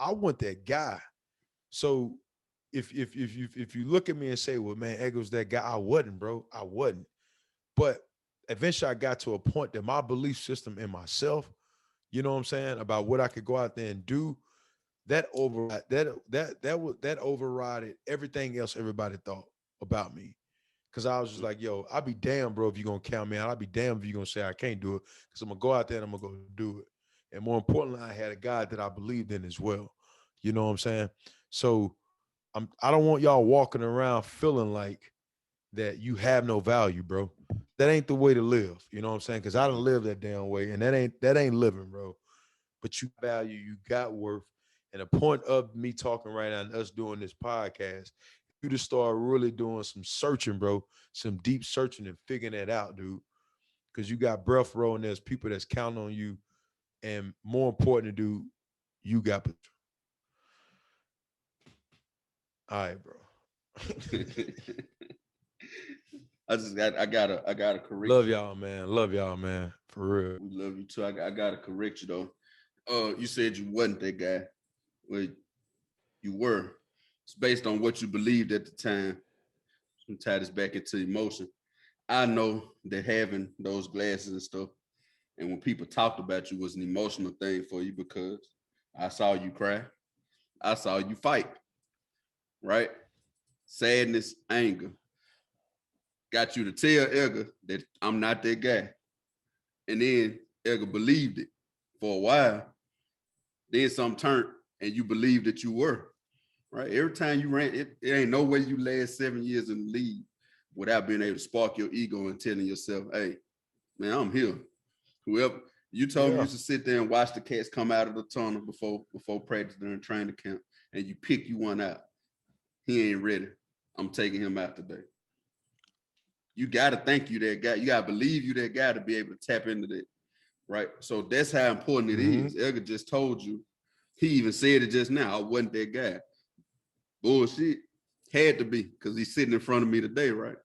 I want that guy. So if you look at me and say, well, man, Edgar's that guy, I wasn't, bro. I wasn't. But eventually I got to a point that my belief system in myself, you know what I'm saying, about what I could go out there and do, that overrided everything else everybody thought about me. Cause I was just like, yo, I'll be damned, bro, if you're gonna count me out. I'll be damned if you're gonna say I can't do it. Cause I'm gonna go out there and I'm gonna go do it. And more importantly, I had a God that I believed in as well. You know what I'm saying? So I don't want y'all walking around feeling like that you have no value, bro. That ain't the way to live. You know what I'm saying? Cause I don't live that damn way. And that ain't living, bro. But you value, you got worth. And the point of me talking right now and us doing this podcast, you to start really doing some searching, bro, some deep searching and figuring that out, dude. Because you got breath row and there's people that's counting on you. And more important, dude, you got. All right, bro. I gotta correct Love you. y'all, man. Love y'all, man. For real. We love you too. I gotta correct you though. You said you wasn't that guy. Well, you were. It's based on what you believed at the time. I'm tie this back into emotion. I know that having those glasses and stuff, and when people talked about you was an emotional thing for you because I saw you cry. I saw you fight, right? Sadness, anger. Got you to tell Edgar that I'm not that guy. And then Edgar believed it for a while. Then some turned and you believed that you were. Right? Every time you ran, it ain't no way you last 7 years in the league without being able to spark your ego and telling yourself, hey, man, I'm here. Whoever you told me you used to sit there and watch the cats come out of the tunnel before practice during training camp, and you pick you one out. He ain't ready. I'm taking him out today. You gotta think you that guy. You gotta believe you that guy to be able to tap into that. Right. So that's how important it is. Edgar just told you. He even said it just now. I wasn't that guy. Bullshit. Had to be, because he's sitting in front of me today, right?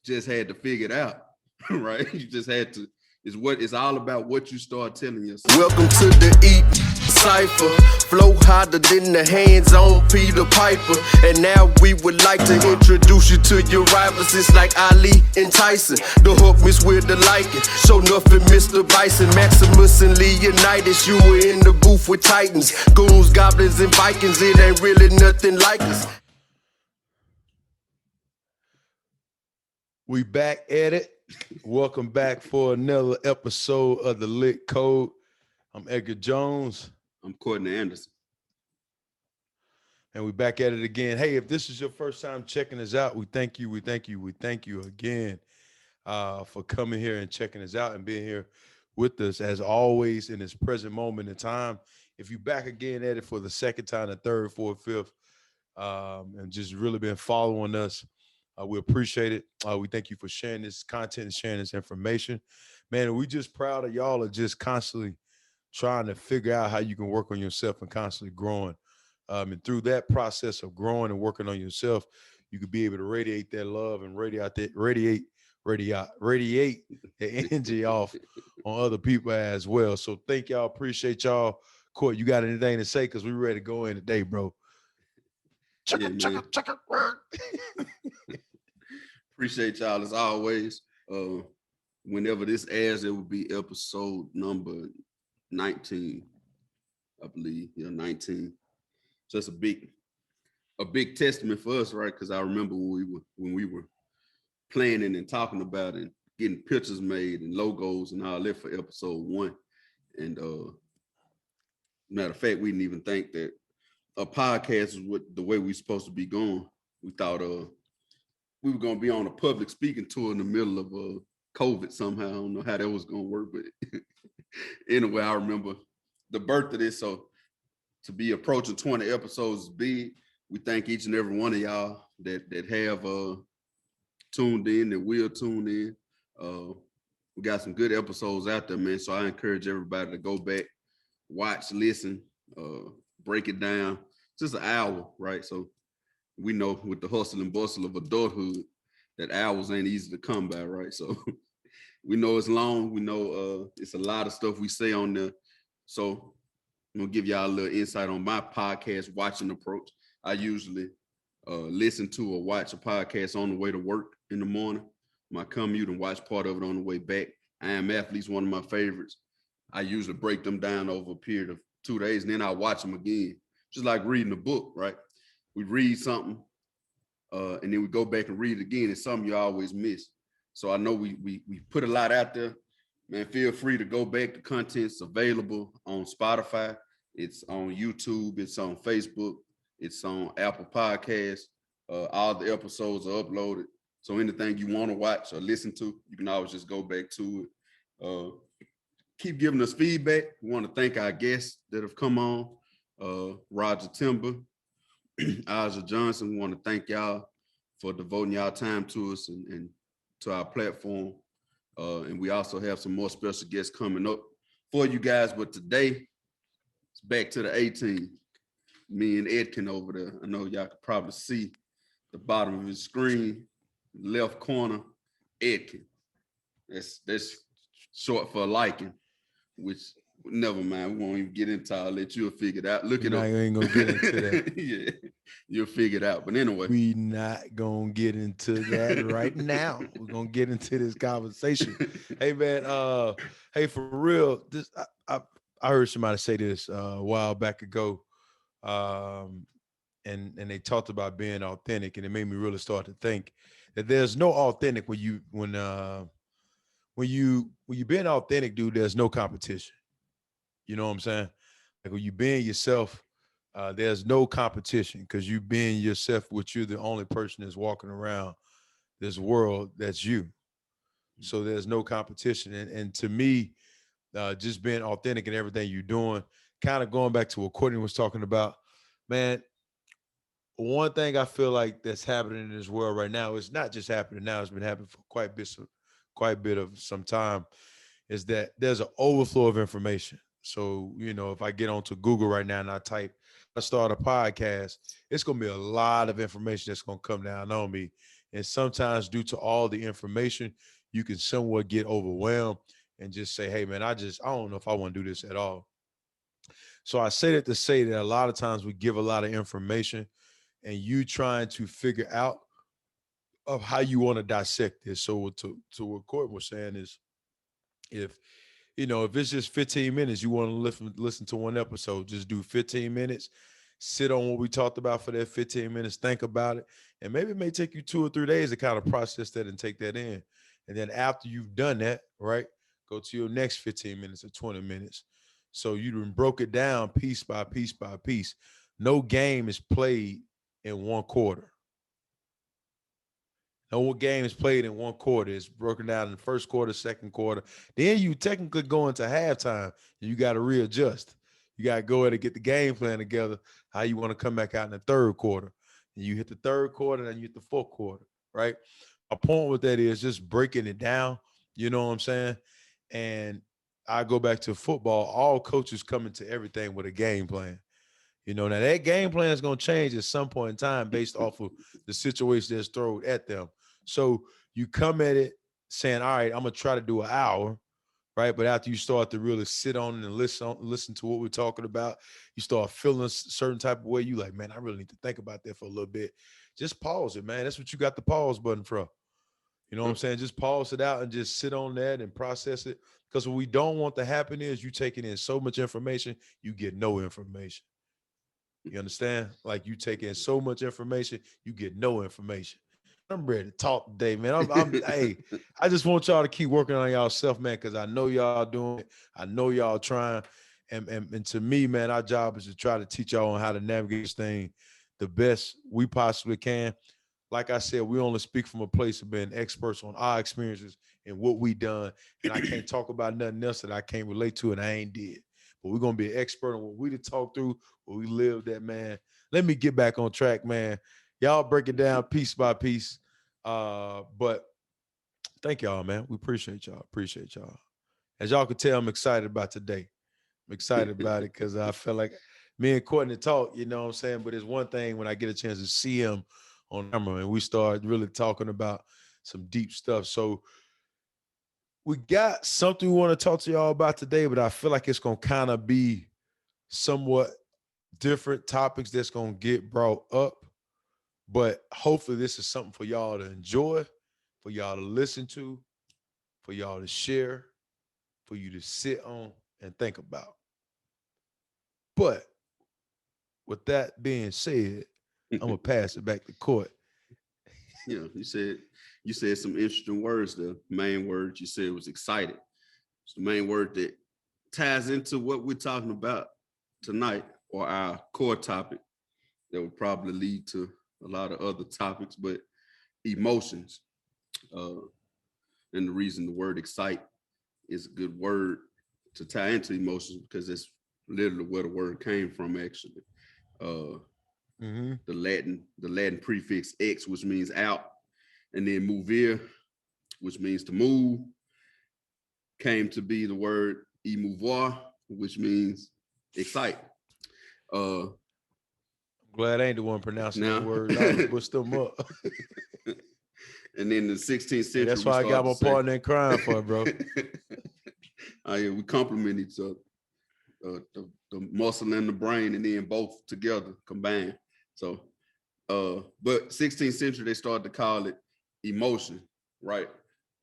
Just had to figure it out. Right? You just had to. It's all about what you start telling yourself. Welcome to the Ep Cypher. Flow harder than the hands on Peter Piper. And now we would like to introduce you to your rivals. It's like Ali and Tyson. The hook miss with the liking. So nothing, Mr. Bison, Maximus and Leonidas. You were in the booth with Titans, goons, goblins, and Vikings. It ain't really nothing like us. We back at it. Welcome back for another episode of the Lit Code. I'm Edgar Jones. I'm Courtney Anderson. And we back at it again. Hey, if this is your first time checking us out, we thank you again for coming here and checking us out and being here with us as always in this present moment in time. If you're back again at it for the second time, the third, fourth, fifth, and just really been following us, we appreciate it. We thank you for sharing this content and sharing this information. Man, we just proud of y'all of just constantly trying to figure out how you can work on yourself and constantly growing. And through that process of growing and working on yourself, you could be able to radiate that love and radiate the energy off on other people as well. So thank y'all. Appreciate y'all. Court, you got anything to say? Because we're ready to go in today, bro. Check it. Appreciate y'all as always. Whenever this airs, it will be episode number 19, I believe. 19. So it's a big testament for us, right? Because I remember when we were planning and talking about it, and getting pictures made and logos and all that for episode 1. And matter of fact, we didn't even think that a podcast is the way we're supposed to be going. We thought we were going to be on a public speaking tour in the middle of COVID somehow. I don't know how that was going to work, but anyway, I remember the birth of this. So to be approaching 20 episodes is big. We thank each and every one of y'all that have tuned in, that will tune in. We got some good episodes out there, man. So I encourage everybody to go back, watch, listen, break it down. Just an hour, right? So we know with the hustle and bustle of adulthood that hours ain't easy to come by, right? So we know it's long. We know it's a lot of stuff we say on there. So I'm gonna give y'all a little insight on my podcast watching approach. I usually listen to or watch a podcast on the way to work in the morning. My commute and watch part of it on the way back. I Am Athlete's one of my favorites. I usually break them down over a period of 2 days, and then I watch them again, just like reading a book, right? We read something, and then we go back and read it again. It's something you always miss. So I know we put a lot out there. Man, feel free to go back. The content's available on Spotify. It's on YouTube. It's on Facebook. It's on Apple Podcasts. All the episodes are uploaded. So anything you want to watch or listen to, you can always just go back to it. Keep giving us feedback. We want to thank our guests that have come on. Roger Timber, Aja Johnson. We want to thank y'all for devoting y'all time to us and to our platform. And we also have some more special guests coming up for you guys. But today, it's back to the 18. Me and Edkin over there. I know y'all could probably see the bottom of his screen, left corner, Edkin. That's short for liking, which never mind. We won't even get into it. I'll let you figure it out. Look it up. I ain't gonna get into that. Yeah, you'll figure it out. But anyway, we not gonna get into that right now. We're gonna get into this conversation. Hey man, hey, for real, this I heard somebody say this a while back ago. And they talked about being authentic, and it made me really start to think that there's no authentic when you being authentic, dude. There's no competition. You know what I'm saying? Like when you being yourself, there's no competition because you being yourself, which you're the only person that's walking around this world that's you. So there's no competition, and to me, just being authentic in everything you're doing, kind of going back to what Courtney was talking about, man. One thing I feel like that's happening in this world right now, it's not just happening now, it's been happening for quite a bit of some time, is that there's an overflow of information. So, if I get onto Google right now and I start a podcast, it's going to be a lot of information that's going to come down on me. And sometimes due to all the information, you can somewhat get overwhelmed and just say, hey man, I don't know if I want to do this at all. So I say that to say that a lot of times we give a lot of information, and you trying to figure out of how you want to dissect this. So to what Court was saying is, if if it's just 15 minutes, you want to listen to one episode, just do 15 minutes, sit on what we talked about for that 15 minutes, think about it, and maybe it may take you 2 or 3 days to kind of process that and take that in. And then after you've done that, right, go to your next 15 minutes or 20 minutes. So you done broke it down piece by piece by piece. No game is played in one quarter. No game is played in one quarter. It's broken down in the first quarter, second quarter. Then you technically go into halftime, and you got to readjust. You got to go ahead and get the game plan together, how you want to come back out in the third quarter. And you hit the third quarter, and you hit the fourth quarter, right? My point with that is just breaking it down, you know what I'm saying? And I go back to football. All coaches come into everything with a game plan. Now that game plan is going to change at some point in time based off of the situation that's thrown at them. So you come at it saying, all right, I'm going to try to do an hour, right? But after you start to really sit on and listen to what we're talking about, you start feeling a certain type of way. You like, man, I really need to think about that for a little bit. Just pause it, man. That's what you got the pause button for. You know what I'm saying? Just pause it out and just sit on that and process it. Because what we don't want to happen is you taking in so much information, you get no information. You understand? Like you take in so much information, you get no information. I'm ready to talk today, man. Hey, I just want y'all to keep working on y'all self, man, because I know y'all doing it. I know y'all trying. And to me, man, our job is to try to teach y'all on how to navigate this thing the best we possibly can. Like I said, we only speak from a place of being experts on our experiences and what we done. And I can't talk about nothing else that I can't relate to and I ain't did. But we're going to be an expert on what we did talk through, what we lived that, man. Let me get back on track, man. Y'all break it down piece by piece. But thank y'all, man. We appreciate y'all. Appreciate y'all. As y'all can tell, I'm excited about today. I'm excited about it because I feel like me and Courtney talk, you know what I'm saying? But it's one thing when I get a chance to see him on camera and we start really talking about some deep stuff. So we got something we want to talk to y'all about today, but I feel like it's going to kind of be somewhat different topics that's gonna get brought up. But hopefully, this is something for y'all to enjoy, for y'all to listen to, for y'all to share, for you to sit on and think about. But with that being said, I'm gonna pass it back to court. Yeah, you said some interesting words. The main word you said was excited. It's the main word that ties into what we're talking about tonight, or our core topic that would probably lead to a lot of other topics, but emotions. Uh, and the reason the word excite is a good word to tie into emotions because that's literally where the word came from, actually. Uh, Mm-hmm. the Latin prefix ex, which means out, and then movere, which means to move, came to be the word émouvoir, which means excite. Uh, Glad I ain't the one pronouncing now, them words. I would have butched them up. and then the 16th Hey, century, that's we why I got started my to say, partner in crime for, bro. oh, yeah, we complement each other. The muscle and the brain, and then both together combined. So, but 16th century they started to call it emotion, right?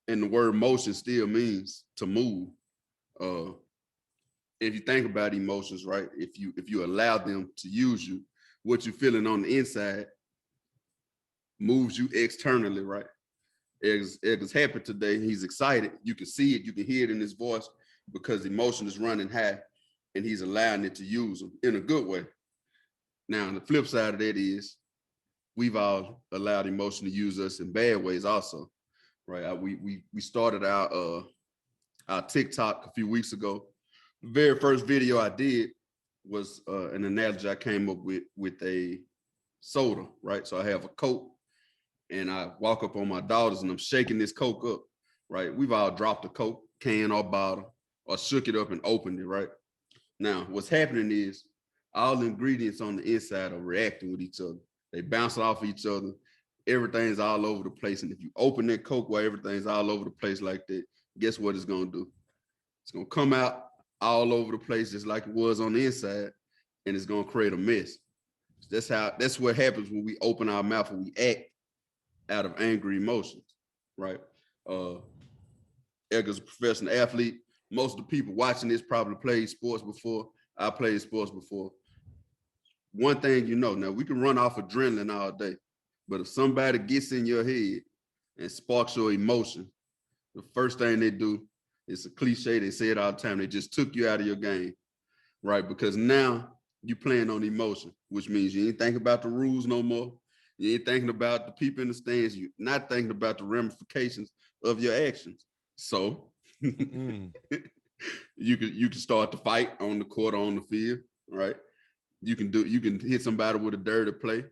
And the word motion still means to move. Uh, if you think about emotions, right? If you allow them to use you, what you're feeling on the inside moves you externally, right? Edgar's happy today. He's excited. You can see it. You can hear it in his voice because emotion is running high, and he's allowing it to use them in a good way. Now, the flip side of that is we've all allowed emotion to use us in bad ways also, right? We started our TikTok a few weeks ago. The very first video I did was an analogy I came up with a soda, right? So I have a Coke, and I walk up on my daughters and I'm shaking this Coke up, right? We've all dropped a Coke can or bottle or shook it up and opened it, right? Now, what's happening is all the ingredients on the inside are reacting with each other. They bounce off each other. Everything's all over the place. And if you open that Coke while everything's all over the place like that, guess what it's going to do? It's going to come out all over the place just like it was on the inside, and it's going to create a mess. That's what happens when we open our mouth and we act out of angry emotions, right? Edgar's a professional athlete. Most of the people watching this probably played sports before. I played sports before. One thing you know, now we can run off adrenaline all day, but if somebody gets in your head and sparks your emotion, the first thing they do, it's a cliche, they say it all the time, they just took you out of your game, right? Because now you playing on emotion, which means you ain't thinking about the rules no more. You ain't thinking about the people in the stands. You're not thinking about the ramifications of your actions. So Mm. you can start to fight on the court or on the field, right? You can hit somebody with a dirty play.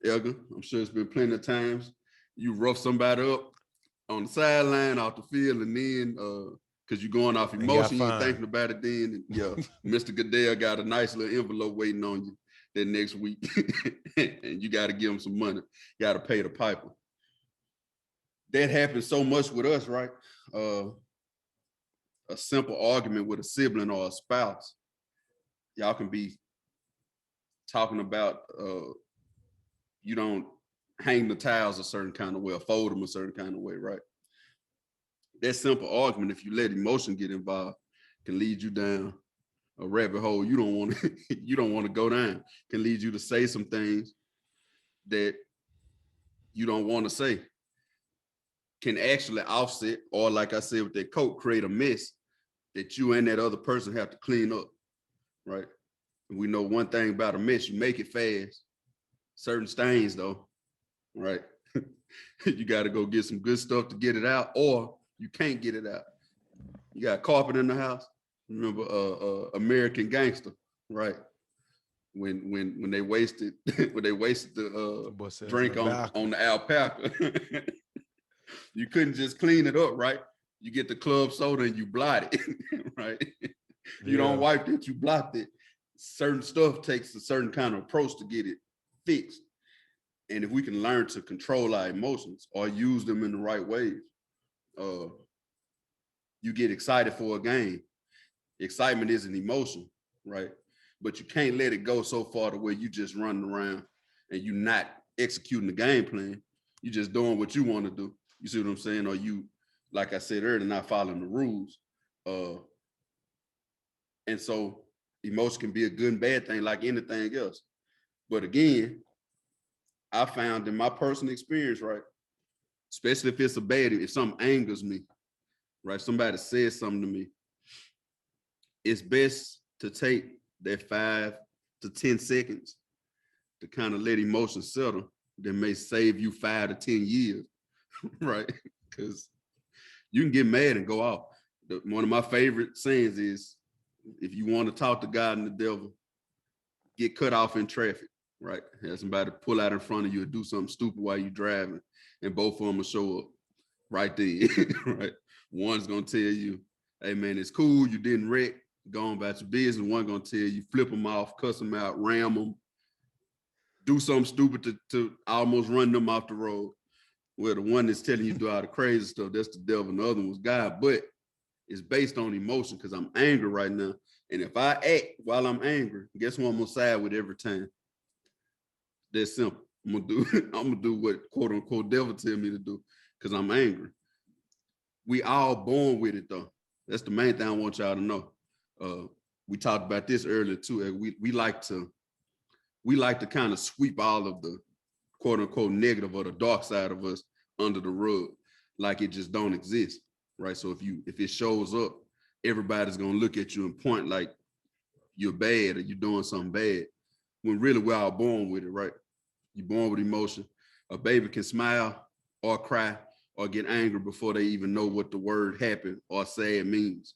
Elgar, I'm sure it's been plenty of times you rough somebody up on the sideline, off the field, and then because you're going off emotion, you ain't thinking about it then. Yeah, Mr. Goodell got a nice little envelope waiting on you that next week, and you got to give him some money. You got to pay the piper. That happens so much with us, right? A simple argument with a sibling or a spouse, y'all can be talking about you don't hang the towels a certain kind of way or fold them a certain kind of way, right? That simple argument, if you let emotion get involved, can lead you down a rabbit hole you don't want to you don't want to go down. Can lead you to say some things that you don't want to say. Can actually offset, or like I said with that Coke, create a mess that you and that other person have to clean up, right? And we know one thing about a mess, you make it fast. Certain stains though, right? You got to go get some good stuff to get it out, or you can't get it out. You got carpet in the house. Remember American Gangster, right? When they wasted the drink on the alpaca. You couldn't just clean it up, right? You get the club soda and you blot it, right? You don't wipe it, you blot it. Certain stuff takes a certain kind of approach to get it fixed. And if we can learn to control our emotions or use them in the right ways, you get excited for a game. Excitement is an emotion, right? but you can't let it go so far to where you just running around and you not executing the game plan. You just doing what you want to do. You see what I'm saying? Or you, like I said earlier, not following the rules. And so emotion can be a good and bad thing like anything else. But again, I found in my personal experience, right, especially if it's a bad, if something angers me, right, somebody says something to me, it's best to take that 5 to 10 seconds to kind of let emotion settle that may save you 5 to 10 years, right? Because you can get mad and go off. One of my favorite sayings is, if you want to talk to God and the devil, get cut off in traffic, right? Have somebody pull out in front of you or do something stupid while you're driving, and both of them will show up right there, right? One's gonna tell you, hey man, it's cool, you didn't wreck, go on about your business. One gonna tell you, flip them off, cuss them out, ram them, do something stupid to almost run them off the road. Well, the one that's telling you to do all the crazy stuff, that's the devil, and the other one's God. But it's based on emotion because I'm angry right now. And if I act while I'm angry, guess what I'm gonna side with every time? That's simple. I'm gonna do what quote unquote devil tell me to do because I'm angry. We all born with it though. That's the main thing I want y'all to know. We talked about this earlier too. We like to kind of sweep all of the quote unquote negative or the dark side of us under the rug, like it just don't exist, right? So if it shows up, everybody's gonna look at you and point like you're bad or you're doing something bad, when really we're all born with it, right? You're born with emotion. A baby can smile or cry or get angry before they even know what the word happy or sad means,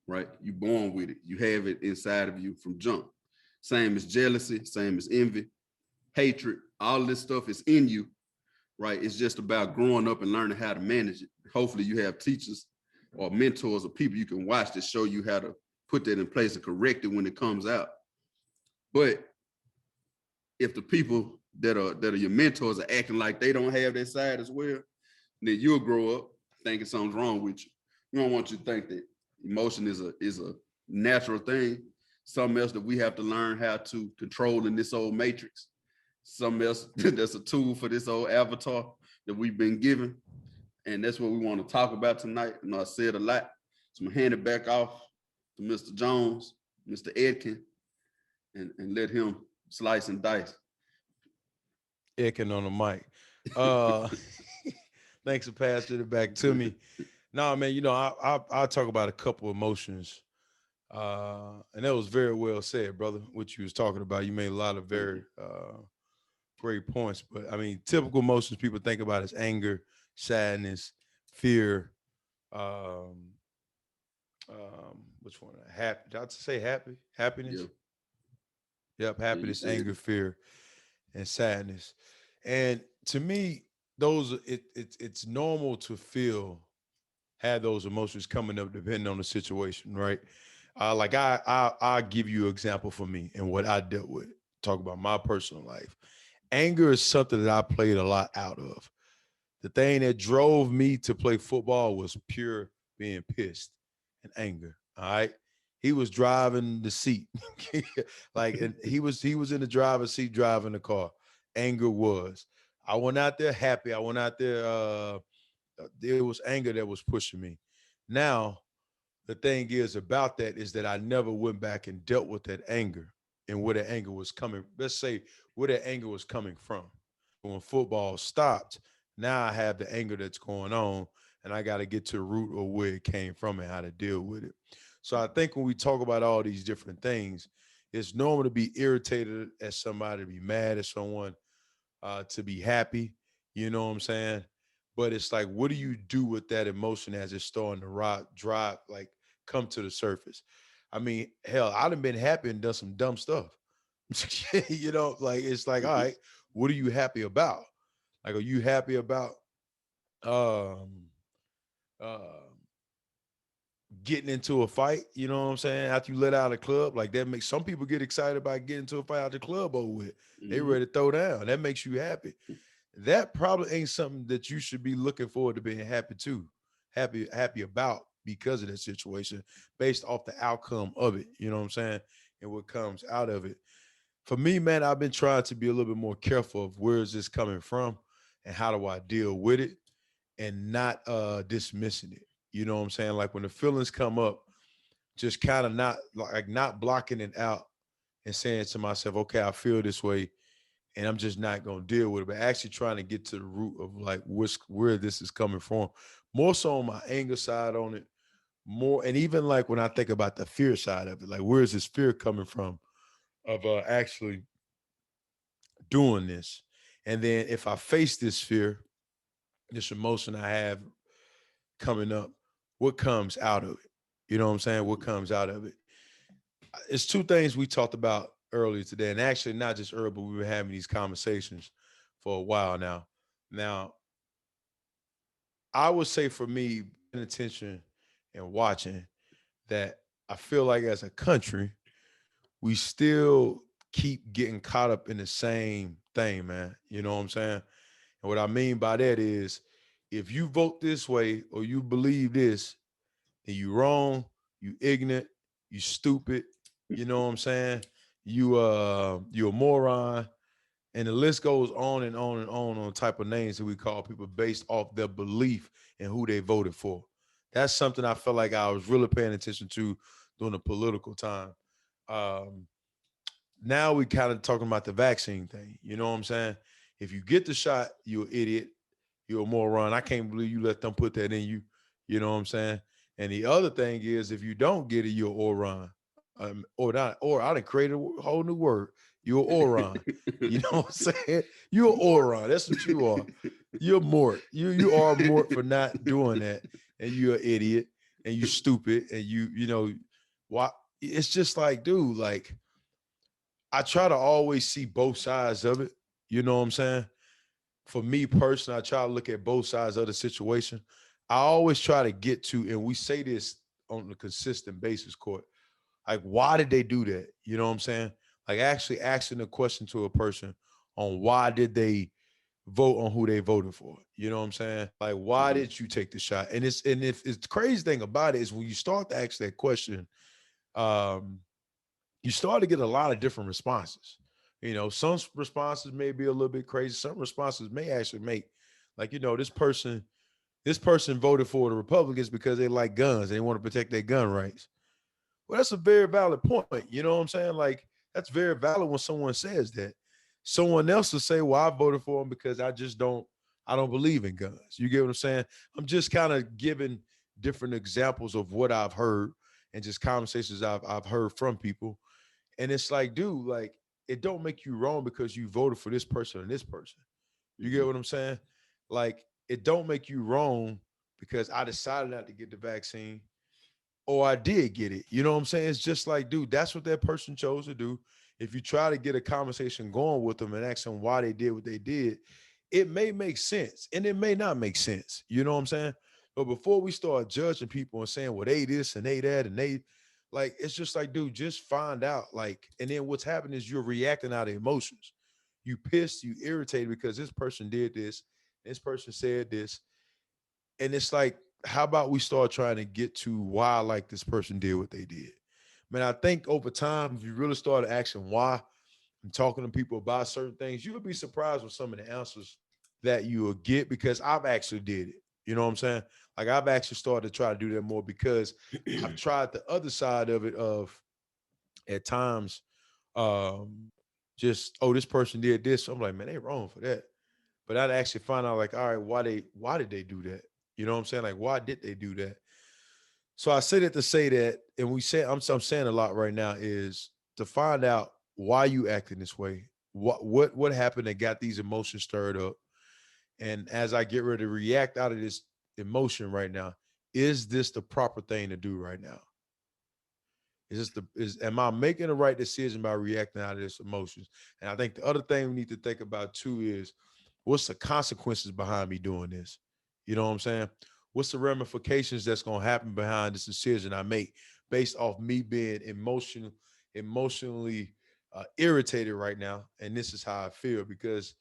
right? You're born with it. You have it inside of you from jump. Same as jealousy, same as envy, hatred, all this stuff is in you, right? It's just about growing up and learning how to manage it. Hopefully you have teachers or mentors or people you can watch that show you how to put that in place and correct it when it comes out. But if the people that are your mentors are acting like they don't have that side as well, then you'll grow up thinking something's wrong with you. We don't want you to think that emotion is a natural thing, something else that we have to learn how to control in this old matrix, something else that's a tool for this old avatar that we've been given. And that's what we want to talk about tonight. And I said a lot, so I'm gonna hand it back off to Mr. Jones, Mr. Edkin, and let him slice and dice. Icking on the mic. Thanks for passing it back to me. No, man, I talk about a couple emotions. And that was very well said, brother, what you was talking about. You made a lot of very great points. But I mean, typical emotions people think about is anger, sadness, fear, um, which one? Happy. Did I say happy? Happiness? Yeah, Yep, yeah, you happiness, said anger, it. fear, and sadness. And to me, those it's normal to have those emotions coming up depending on the situation, right? Like I give you an example for me and what I dealt with. Talk about my personal life. Anger is something that I played a lot out of. The thing that drove me to play football was pure being pissed and anger. All right. He was driving the seat. Like and he was in the driver's seat driving the car. Anger was. I went out there happy. I went out there there was anger that was pushing me. Now, the thing is about that is that I never went back and dealt with that anger and where the anger was coming. Let's say where that anger was coming from. When football stopped, now I have the anger that's going on, and I got to get to the root of where it came from and how to deal with it. So I think when we talk about all these different things, it's normal to be irritated at somebody, to be mad at someone, to be happy. You know what I'm saying? But it's like, what do you do with that emotion as it's starting to drive, like come to the surface? I mean, hell, I'd have been happy and done some dumb stuff. Like it's like, all Mhm. right, what are you happy about? Like, are you happy about um uh getting into a fight? You know what I'm saying? After you let out a club, like that makes some people get excited about getting into a fight out the club over with. They Mhm. ready to throw down. That makes you happy. That probably ain't something that you should be looking forward to being happy about because of that situation, based off the outcome of it. You know what I'm saying? and what comes out of it. For me, man, I've been trying to be a little bit more careful of where is this coming from and how do I deal with it and not dismissing it. You know what I'm saying? Like when the feelings come up, just kind of not like not blocking it out and saying to myself, okay, I feel this way and I'm just not gonna deal with it, but actually trying to get to the root of like where this is coming from. More so on my anger side on it, more and even like when I think about the fear side of it, like where is this fear coming from of actually doing this? And then if I face this fear, this emotion I have coming up, what comes out of it? You know what I'm saying? What comes out of it? It's two things we talked about earlier today, and actually not just earlier, but we've been having these conversations for a while now. Now, I would say for me, paying attention and watching that, I feel like as a country, we still keep getting caught up in the same thing, man. You know what I'm saying? And what I mean by that is if you vote this way or you believe this, then you wrong, you ignorant, you stupid, you know what I'm saying? You're a moron. And the list goes on and on and on the type of names that we call people based off their belief and who they voted for. That's something I felt like I was really paying attention to during the political time. Um, Now we kind of talking about the vaccine thing. You know what I'm saying? If you get the shot, you're an idiot. You're a moron. I can't believe you let them put that in you. You know what I'm saying? And the other thing is, if you don't get it, you're an oron. Or not, or I done created a whole new word. You're an oron. You know what I'm saying? You're an oron. That's what you are. You're Mort. You are Mort for not doing that. And you're an idiot and you stupid and you know, why it's just like, dude, like I try to always see both sides of it. You know what I'm saying? For me personally, I try to look at both sides of the situation. I always try to get to, and we say this on a consistent basis, Court. Like, why did they do that? You know what I'm saying? Like actually asking a question to a person on why did they vote on who they voted for. You know what I'm saying? Like, why Mhm. did you take the shot? And if it's the crazy thing about it is when you start to ask that question, um, you start to get a lot of different responses. You know, some responses may be a little bit crazy. Some responses may actually make, like, you know, this person voted for the Republicans because they like guns. They want to protect their gun rights. Well, that's a very valid point. You know what I'm saying? Like, that's very valid when someone says that. Someone else will say, well, I voted for him because I don't believe in guns. You get what I'm saying? I'm just kind of giving different examples of what I've heard and just conversations I've heard from people. And it's like, dude, like it don't make you wrong because you voted for this person and this person. You get Mhm. what I'm saying? Like it don't make you wrong because I decided not to get the vaccine or I did get it. You know what I'm saying? It's just like, dude, that's what that person chose to do. If you try to get a conversation going with them and ask them why they did what they did, it may make sense and it may not make sense. You know what I'm saying? But before we start judging people and saying, well, they this and they that, and they like, it's just like, dude, just find out. Like, and then what's happening is you're reacting out of emotions. You pissed, you irritated because this person did this person said this, and it's like, how about we start trying to get to why like this person did what they did? Man, I think over time, if you really start asking why and talking to people about certain things, you'll be surprised with some of the answers that you will get because I've actually did it. You know what I'm saying? Like I've actually started to try to do that more because I've tried the other side of it of at times um just, oh, this person did this. So I'm like, man, they wrong for that. But I'd actually find out like, all right, why did they do that? You know what I'm saying? Like, why did they do that? So I say that to say that, and I'm saying a lot right now is to find out why you acting this way. What happened that got these emotions stirred up? And as I get ready to react out of this emotion right now, is this the proper thing to do right now? Am I making the right decision by reacting out of this emotions? And I think the other thing we need to think about too is what's the consequences behind me doing this? You know what I'm saying? What's the ramifications that's gonna happen behind this decision I make based off me being emotionally irritated right now? And this is how I feel because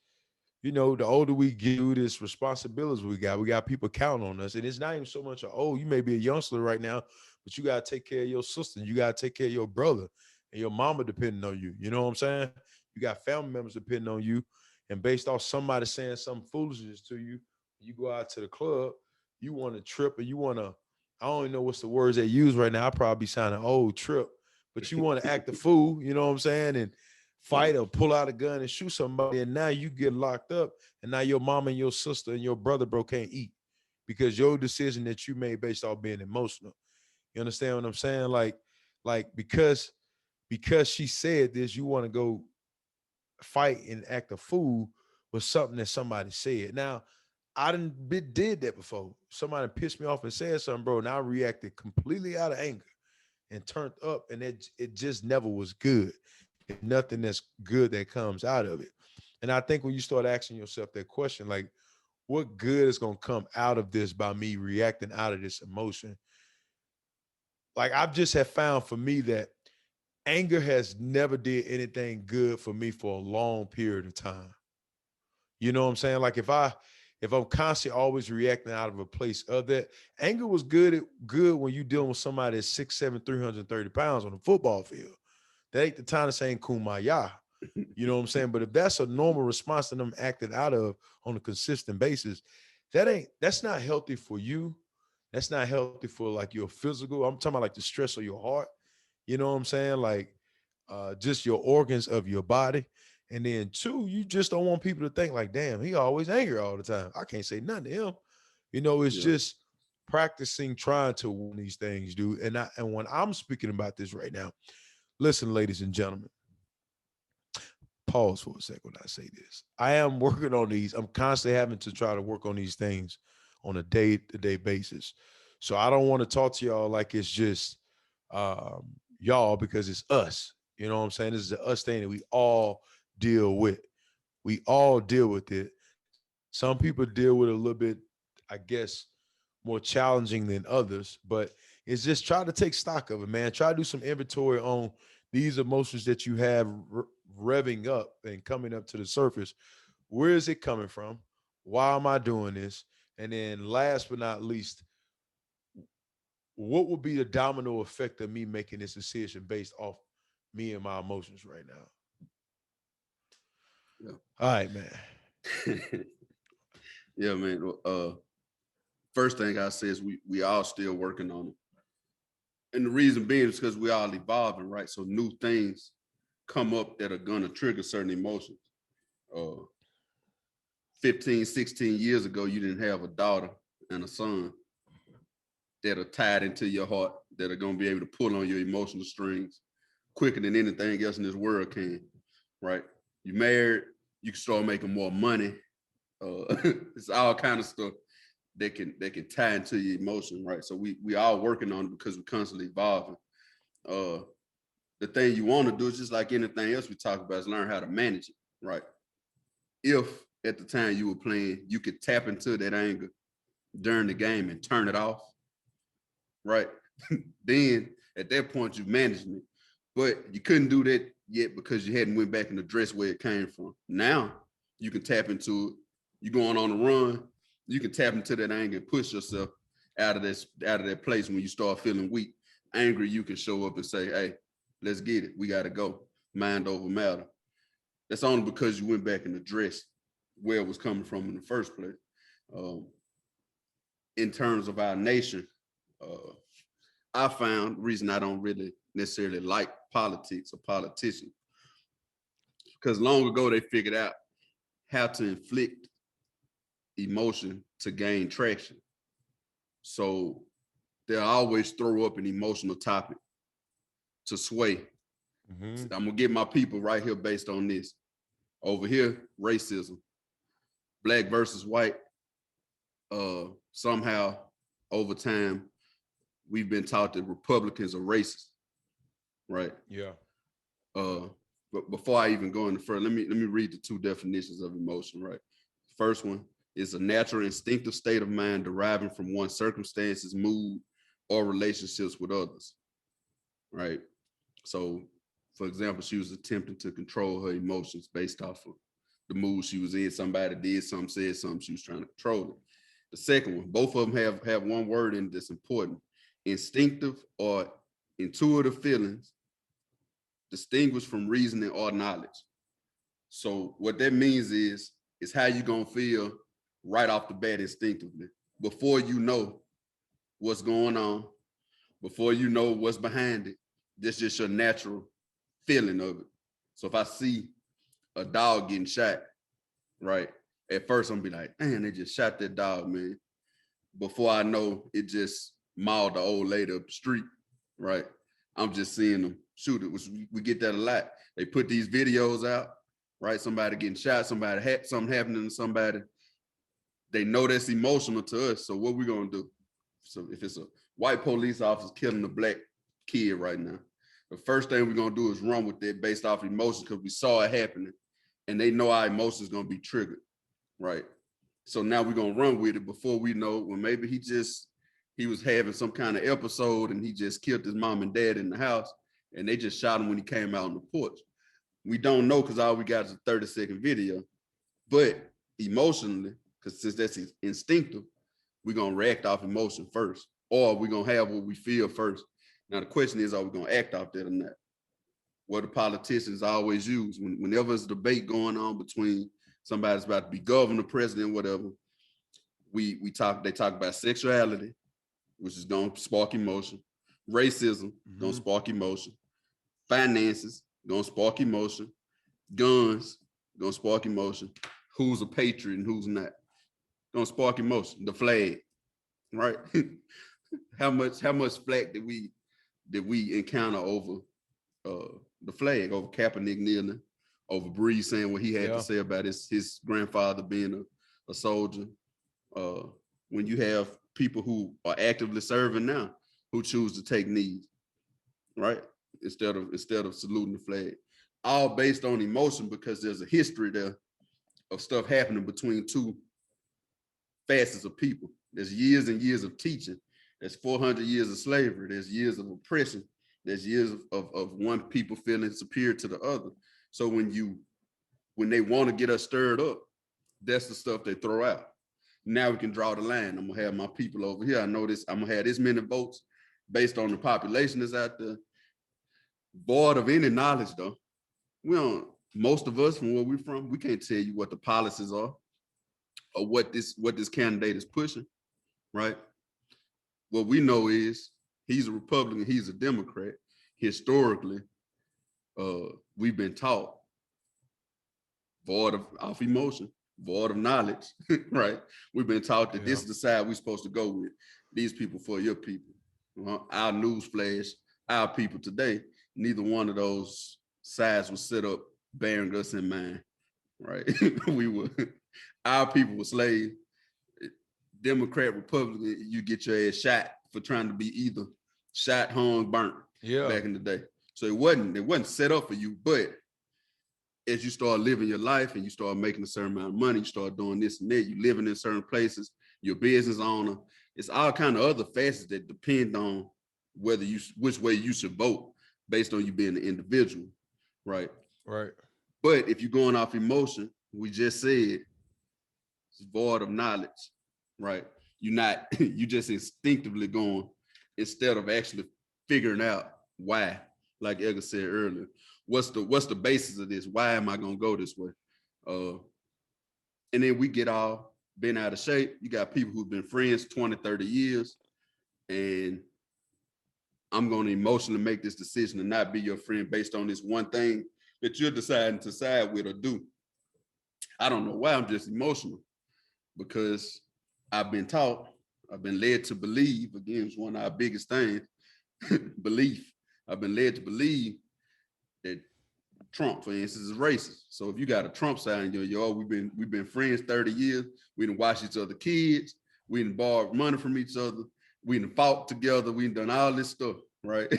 you know, the older we get, this responsibilities we got people counting on us. And it's not even so much, oh, you may be a youngster right now, but you got to take care of your sister. You got to take care of your brother. and your mama depending on you. You know what I'm saying? You got family members depending on you, and based off somebody saying some foolishness to you, you go out to the club, you want to trip, or you want to, I don't even know what's the words they use right now. I probably sounding old, trip, but you want to act a fool, you know what I'm saying, and fight or pull out a gun and shoot somebody, and now you get locked up, and now your mom and your sister and your brother, bro, can't eat because your decision that you made based off being emotional. You understand what I'm saying? Like because she said this, you want to go fight and act a fool with something that somebody said. Now, I did that before. Somebody pissed me off and said something, bro, and I reacted completely out of anger and turned up, and it just never was good. It's nothing that's good that comes out of it. And I think when you start asking yourself that question, like, what good is gonna come out of this by me reacting out of this emotion? Like I've just have found for me that anger has never did anything good for me for a long period of time. You know what I'm saying? Like if I'm constantly always reacting out of a place of that, anger was good when you dealing with somebody that's 6'7", 330 pounds on the football field. That ain't the time to say kumbaya. You know what I'm saying? But if that's a normal response that I'm acting out of on a consistent basis, that's not healthy for you. That's not healthy for like your physical. I'm talking about like the stress of your heart. You know what I'm saying? Like just your organs of your body. And then two, you just don't want people to think like, damn, he always angry all the time. I can't say nothing to him. You know, it's Yeah. just practicing trying to win these things, dude. And when I'm speaking about this right now, listen, ladies and gentlemen, pause for a second when I say this. I am working on these. I'm constantly having to try to work on these things on a day-to-day basis. So I don't want to talk to y'all like it's just y'all because it's us. You know what I'm saying? This is a us thing that we all deal with. We all deal with it. Some people deal with it a little bit, I guess, more challenging than others, but it's just try to take stock of it, man. Try to do some inventory on these emotions that you have revving up and coming up to the surface. Where is it coming from? Why am I doing this? And then last but not least, what would be the domino effect of me making this decision based off me and my emotions right now? All right, man. Yeah. Yeah, man. First thing I say is we all still working on it. And the reason being is because we all evolving, right? So new things come up that are gonna trigger certain emotions. Uh 15, 16 years ago, you didn't have a daughter and a son that are tied into your heart, that are gonna be able to pull on your emotional strings quicker than anything else in this world can, right? You married, you can start making more money. It's all kind of stuff that can tie into your emotion, right? So we all working on it because we're constantly evolving. Uh, the thing you want to do is just like anything else we talk about is learn how to manage it, right? If at the time you were playing, you could tap into that anger during the game and turn it off, right? Then at that point you managing it, but you couldn't do that yet because you hadn't went back and addressed where it came from. Now you can tap into it. You going on a run, you can tap into that anger and push yourself out of that place. When you start feeling weak, angry, you can show up and say, hey, let's get it, we got to go, mind over matter. That's only because you went back and addressed where it was coming from in the first place. um, in terms of our nation, uh, I found the reason I don't really necessarily like politics or politicians, because long ago they figured out how to inflict emotion to gain traction. So they'll always throw up an emotional topic to sway. Mm-hmm. I'm gonna get my people right here based on this. Over here, racism, black versus white. Somehow, over time, we've been taught that Republicans are racist, right? Yeah. Uh, but before I even go any further, let me read the two definitions of emotion, right? First one is a natural instinctive state of mind deriving from one's circumstances, mood, or relationships with others, right? So, for example, she was attempting to control her emotions based off of the mood she was in. Somebody did something, said something, she was trying to control it. The second one, both of them have one word in that's important: instinctive or intuitive feelings distinguished from reasoning or knowledge. So what that means is how you gonna feel right off the bat instinctively before you know what's going on, before you know what's behind it. That's just your natural feeling of it. So if I see a dog getting shot, right, at first I'm gonna be like, man, they just shot that dog, man. Before I know it just mauled the old lady up the street, right? I'm just seeing them shoot it, which we get that a lot. They put these videos out, right? Somebody getting shot, something happening to somebody. They know that's emotional to us. So what we gonna do? So if it's a white police officer killing a black kid right now, the first thing we're gonna do is run with it based off emotions because we saw it happening, and they know our emotions gonna be triggered, right? So now we're gonna run with it before we know when maybe he was having some kind of episode and he just killed his mom and dad in the house and they just shot him when he came out on the porch. We don't know because all we got is a 30-second video. But emotionally, because since that's instinctive, we're gonna react off emotion first, or we're gonna have what we feel first. Now the question is, are we gonna act off that or not? What the politicians always use whenever there's a debate going on between somebody's about to be governor, president, whatever, they talk about sexuality, which is gonna spark emotion, racism, gonna spark emotion, finances, gonna spark emotion, guns, gonna spark emotion, who's a patriot and who's not, gonna spark emotion, the flag, right? how much flack did we encounter over the flag, over Kaepernick kneeling, over Breeze saying what he had to say about his grandfather being a soldier. When you have people who are actively serving now who choose to take knees, right? Instead of saluting the flag, all based on emotion because there's a history there of stuff happening between two facets of people. There's years and years of teaching. There's 400 years of slavery. There's years of oppression. There's years of one people feeling superior to the other. So when they want to get us stirred up, that's the stuff they throw out. Now we can draw the line. I'm gonna have my people over here. I know this. I'm gonna have this many votes based on the population that's out there. Void of any knowledge, though. We don't. Most of us, from where we're from, we can't tell you what the policies are or what this candidate is pushing, right? What we know is he's a Republican, he's a Democrat. Historically, we've been taught void of emotion, void of knowledge, right? We've been taught that this is the side we're supposed to go with. These people for your people. Our news flash, our people today, neither one of those sides was set up bearing us in mind, right? Our people were slaves. Democrat, Republican, you get your ass shot for trying to be either shot, hung, burnt back in the day. So it wasn't set up for you, but as you start living your life and you start making a certain amount of money, you start doing this and that, you living in certain places, you're a business owner, it's all kind of other facets that depend on which way you should vote based on you being an individual, right? Right. But if you're going off emotion, we just said it's void of knowledge, right? You just instinctively going instead of actually figuring out why, like Edgar said earlier. What's the basis of this? Why am I gonna go this way? And then we get all bent out of shape. You got people who've been friends 20, 30 years, and I'm gonna emotionally make this decision to not be your friend based on this one thing that you're deciding to side with or do. I don't know why, I'm just emotional because I've been taught, I've been led to believe, again, it's one of our biggest things, belief. I've been led to believe that Trump, for instance, is racist. So if you got a Trump side, we've been friends 30 years. We done watched each other kids. We done borrowed money from each other. We done fought together. We done all this stuff, right?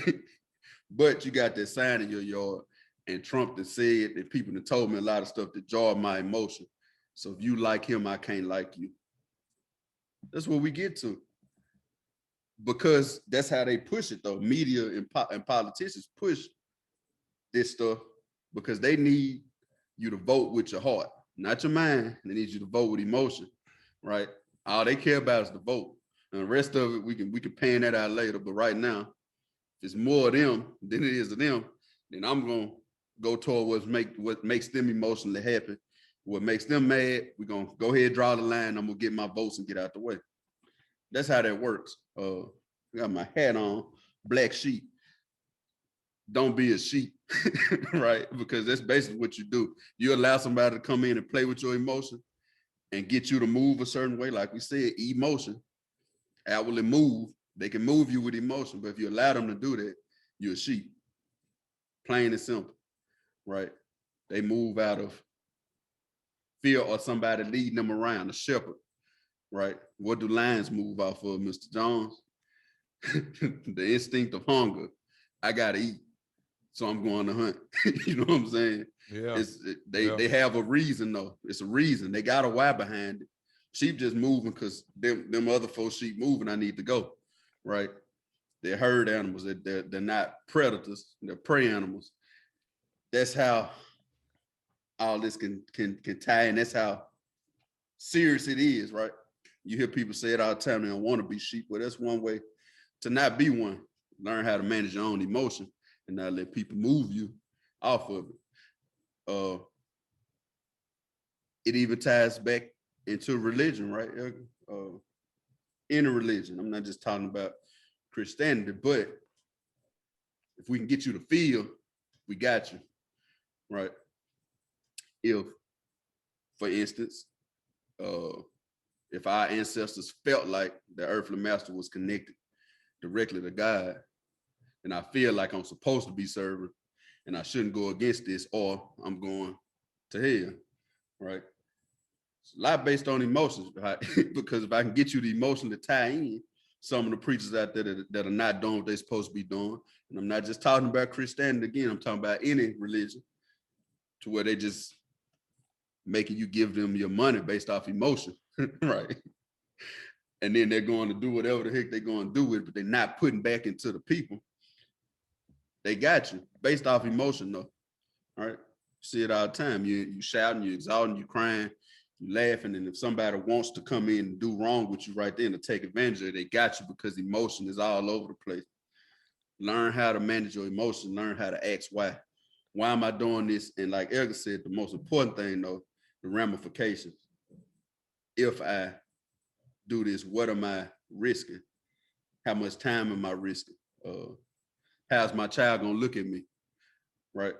But you got that sign in your yard, and Trump that said that people that told me a lot of stuff that jarred my emotion. So if you like him, I can't like you. That's what we get to. Because that's how they push it, though. Media and politicians push this stuff because they need you to vote with your heart, not your mind. They need you to vote with emotion, right? All they care about is the vote. And the rest of it, we can pan that out later. But right now, it's more of them than it is of them. then I'm gonna go toward what makes them emotionally happy. What makes them mad, we're gonna go ahead, draw the line. I'm gonna get my votes and get out the way. That's how that works. I got my hat on, black sheep. Don't be a sheep, right? Because that's basically what you do. You allow somebody to come in and play with your emotion and get you to move a certain way. Like we said, emotion, outwardly move. They can move you with emotion, but if you allow them to do that, you're a sheep. Plain and simple, right? They move out of fear or somebody leading them around, a shepherd, right? What do lions move off of, Mr. Jones? The instinct of hunger. I gotta eat, so I'm going to hunt. You know what I'm saying? Yeah. They have a reason though. It's a reason. They got a why behind it. Sheep just moving because them other folks sheep moving. I need to go, right? They're herd animals. They're not predators. They're prey animals. That's how all this can tie in. That's how serious it is, right? You hear people say it all the time. They don't want to be sheep. Well, that's one way to not be one. Learn how to manage your own emotion and not let people move you off of it. It even ties back into religion, right? In a religion. I'm not just talking about Christianity, but if we can get you to feel, we got you, right? If, for instance, if our ancestors felt like the earthly master was connected directly to God, and I feel like I'm supposed to be serving, and I shouldn't go against this, or I'm going to hell, right? It's a lot based on emotions, right? Because if I can get you the emotion to tie in some of the preachers out there that are not doing what they're supposed to be doing, and I'm not just talking about Christianity again, I'm talking about any religion, to where they just making you give them your money based off emotion, right? And then they're going to do whatever the heck they're going to do with it, but they're not putting back into the people. They got you based off emotion, though. All right. See it all the time. You shouting, you exalting, you crying, you laughing. And if somebody wants to come in and do wrong with you right then to take advantage of it, they got you because emotion is all over the place. Learn how to manage your emotion, learn how to ask why. Why am I doing this? And like Edgar said, the most important thing, though, the ramifications. If I do this, what am I risking? How much time am I risking? How's my child gonna look at me? Right?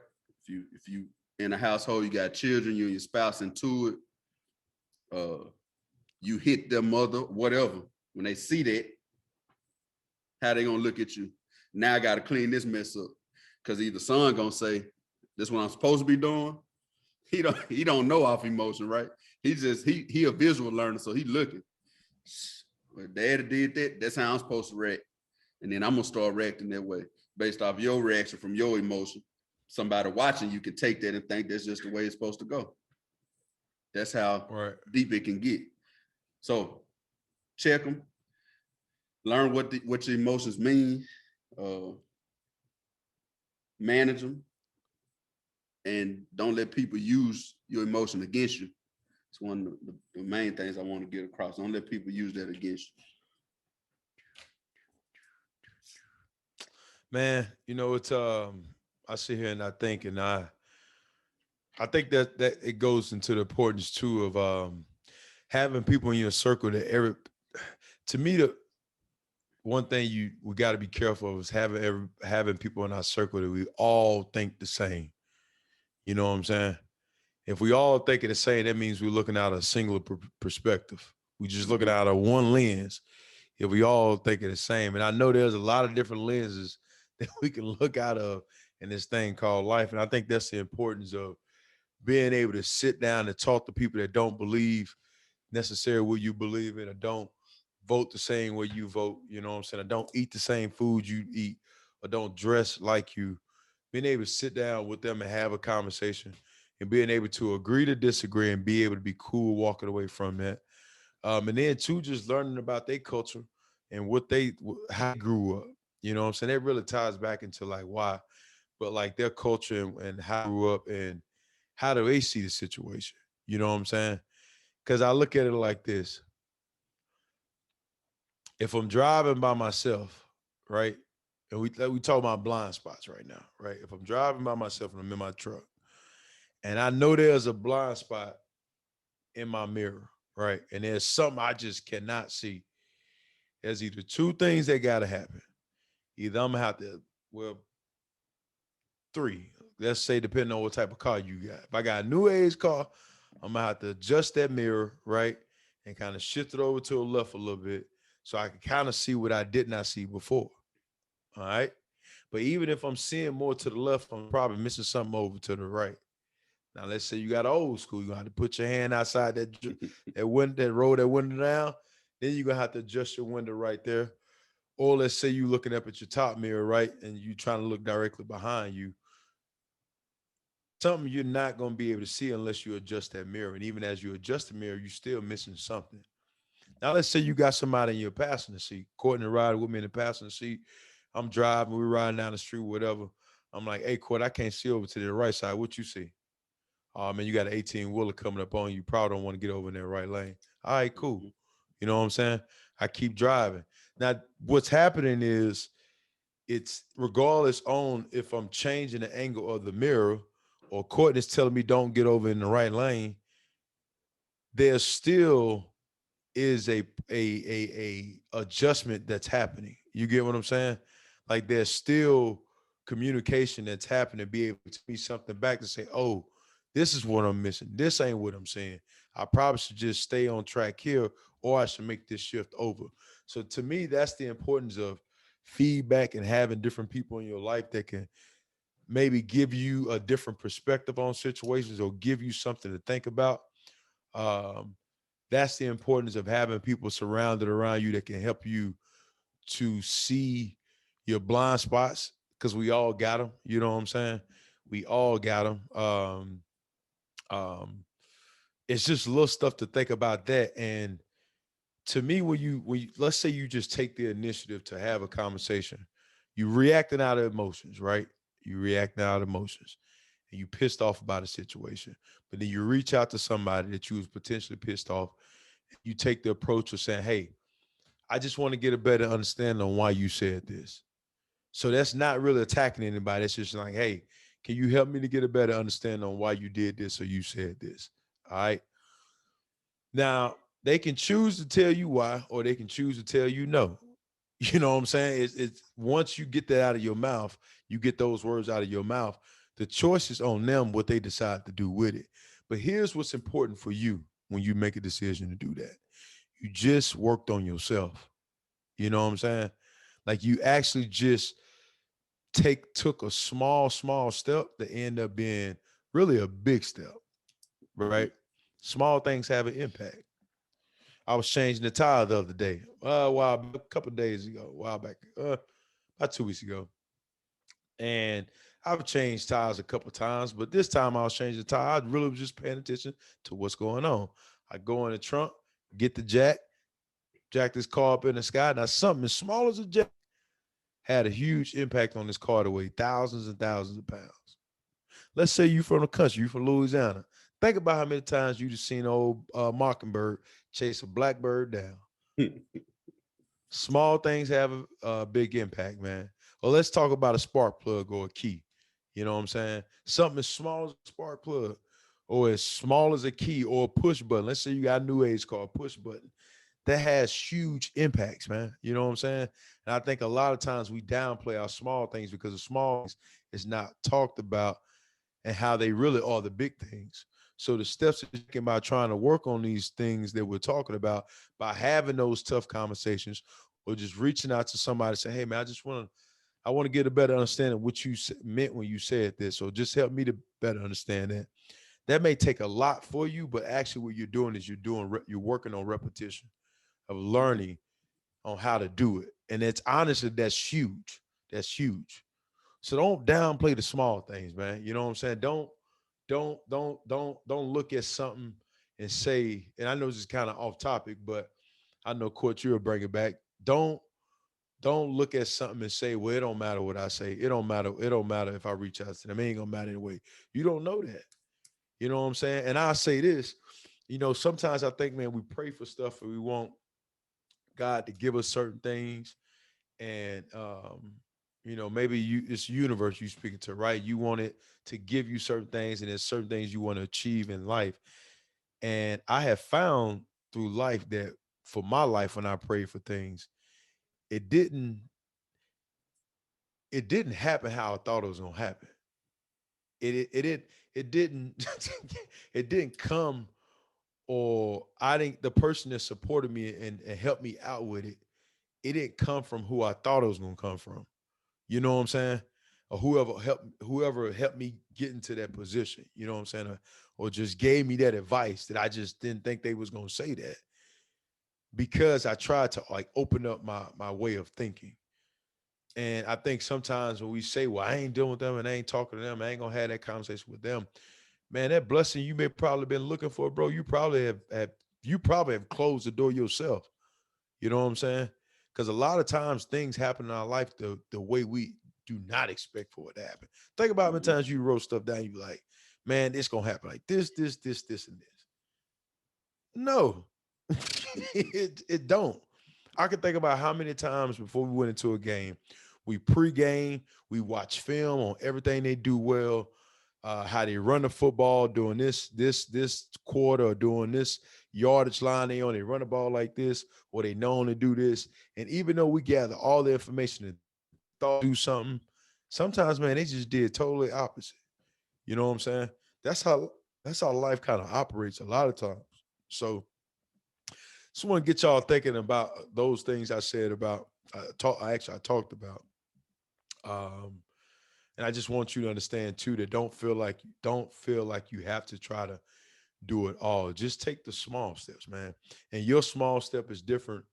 If you in a household, you got children, you and your spouse into it, you hit their mother, whatever. When they see that, how they gonna look at you? Now I gotta clean this mess up. Cause either son gonna say, this is what I'm supposed to be doing. He don't know off emotion, right? He a visual learner, so he looking. Well, daddy did that, that's how I'm supposed to react. And then I'm gonna start reacting that way based off your reaction from your emotion. Somebody watching you can take that and think that's just the way it's supposed to go. That's how deep it can get. So check them, learn what your emotions mean, manage them, and don't let people use your emotion against you. It's one of the main things I want to get across. Don't let people use that against you. Man, you know, it's I sit here and I think, and I think that it goes into the importance too of having people in your circle that to me, the one thing we got to be careful of is having people in our circle that we all think the same. You know what I'm saying? If we all think it the same, that means we're looking out a singular perspective. We just looking out of one lens. If we all think it the same, and I know there's a lot of different lenses that we can look out of in this thing called life, and I think that's the importance of being able to sit down and talk to people that don't believe necessarily what you believe in, or don't vote the same way you vote. You know what I'm saying? Or don't eat the same food you eat, or don't dress like you. Being able to sit down with them and have a conversation, and being able to agree to disagree and be able to be cool walking away from that. And then two, just learning about their culture and how they grew up. You know what I'm saying? That really ties back into like why, but like their culture and how they grew up and how do they see the situation? You know what I'm saying? Because I look at it like this. If I'm driving by myself, right, and we talk about blind spots right now, right? If I'm driving by myself and I'm in my truck, and I know there's a blind spot in my mirror, right? And there's something I just cannot see. There's either two things that gotta happen. Either I'm gonna have to, well, three. Let's say depending on what type of car you got. If I got a new age car, I'm gonna have to adjust that mirror, right? And kind of shift it over to the left a little bit so I can kind of see what I did not see before. All right. But even if I'm seeing more to the left, I'm probably missing something over to the right. Now, let's say you got old school, you're gonna have to put your hand outside that window, that roll that window down. Then you're gonna have to adjust your window right there. Or let's say you looking up at your top mirror, right? And you trying to look directly behind you. Something you're not gonna be able to see unless you adjust that mirror. And even as you adjust the mirror, you're still missing something. Now, let's say you got somebody in your passenger seat, Courtney riding with me in the passenger seat. I'm driving, we're riding down the street, whatever. I'm like, hey, Court, I can't see over to the right side. What you see? Oh, man, you got an 18 wheeler coming up on you. You probably don't want to get over in that right lane. All right, cool. Mhm. You know what I'm saying? I keep driving. Now, what's happening is it's regardless on if I'm changing the angle of the mirror or Courtney's telling me don't get over in the right lane, there's still is a adjustment that's happening. You get what I'm saying? Like there's still communication that's happening. Be able to be something back to say, oh, this is what I'm missing. This ain't what I'm saying. I probably should just stay on track here, or I should make this shift over. So to me, that's the importance of feedback and having different people in your life that can maybe give you a different perspective on situations or give you something to think about. Um, that's the importance of having people surrounded around you that can help you to see your blind spots because we all got them. You know what I'm saying? We all got them. Um, it's just little stuff to think about that. And to me, when you let's say you just take the initiative to have a conversation, you reacting out of emotions, right? You reacting out of emotions, and you pissed off about a situation, but then you reach out to somebody that you was potentially pissed off. You take the approach of saying, "Hey, I just want to get a better understanding on why you said this." So that's not really attacking anybody. It's just like, "Hey, can you help me to get a better understanding on why you did this or you said this?" All right. Now, they can choose to tell you why, or they can choose to tell you no. You know what I'm saying? It's once you get that out of your mouth, you get those words out of your mouth. The choice is on them what they decide to do with it. But here's what's important for you when you make a decision to do that. You just worked on yourself. You know what I'm saying? Like you actually just took a small step to end up being really a big step, right? Mhm. Small things have an impact. I was changing the tire the other day, a while back, a couple of days ago, a while back, about 2 weeks ago. And I've changed tires a couple of times, but this time I was changing the tire. I really was just paying attention to what's going on. I go in the trunk, get the jack this car up in the sky. Now, something as small as a jack had a huge impact on this car to weigh thousands and thousands of pounds. Let's say you from the country, you from Louisiana. Think about how many times you just seen old Mockingbird chase a blackbird down. Small things have a big impact, man. Well, let's talk about a spark plug or a key. You know what I'm saying? Something as small as a spark plug or as small as a key or a push button. Let's say you got a new age car, push button. That has huge impacts, man. You know what I'm saying? And I think a lot of times we downplay our small things because the small things is not talked about and how they really are the big things. So the steps that you're taking by trying to work on these things that we're talking about by having those tough conversations or just reaching out to somebody and say, hey man, I want to get a better understanding of what you meant when you said this, or just help me to better understand that. That may take a lot for you, but actually what you're doing is you're working on repetition of learning on how to do it. And it's honestly, that's huge. That's huge. So don't downplay the small things, man. You know what I'm saying? Don't look at something and say, and I know this is kind of off topic, but I know Court, you'll bring it back. Don't look at something and say, well, it don't matter what I say. It don't matter if I reach out to them. It ain't gonna matter anyway. You don't know that. You know what I'm saying? And I say this, sometimes I think, man, we pray for stuff and we want God to give us certain things. And maybe it's universe you speaking to, right? You want it to give you certain things, and there's certain things you want to achieve in life. And I have found through life that for my life, when I prayed for things, it didn't it didn't happen how I thought it was gonna happen. It didn't it didn't come, or I didn't the person that supported me and helped me out with it, it didn't come from who I thought it was gonna come from. You know what I'm saying? Or whoever helped me get into that position, you know what I'm saying? Or just gave me that advice that I just didn't think they was gonna say that, because I tried to like open up my way of thinking. And I think sometimes when we say, well, I ain't dealing with them and I ain't talking to them, I ain't gonna have that conversation with them, man, that blessing you may probably been looking for, bro, you probably have closed the door yourself. You know what I'm saying? Because a lot of times things happen in our life the way we do not expect for it to happen. Think about how many Mhm. times you wrote stuff down, you be like, man, it's gonna happen like this, and this. No, it don't. I can think about how many times before we went into a game, we pregame, we watch film on everything they do well, how they run the football, doing this quarter, or doing this yardage line they on, they run the ball like this, or they known to do this. And even though we gather all the information and thought do something, sometimes man, they just did totally opposite. You know what I'm saying? That's how that's how life kind of operates a lot of times. So just want to get y'all thinking about those things I said about I talked about. Um, and I just want you to understand too that don't feel like you have to try to do it all. Just take the small steps, man. And your small step is different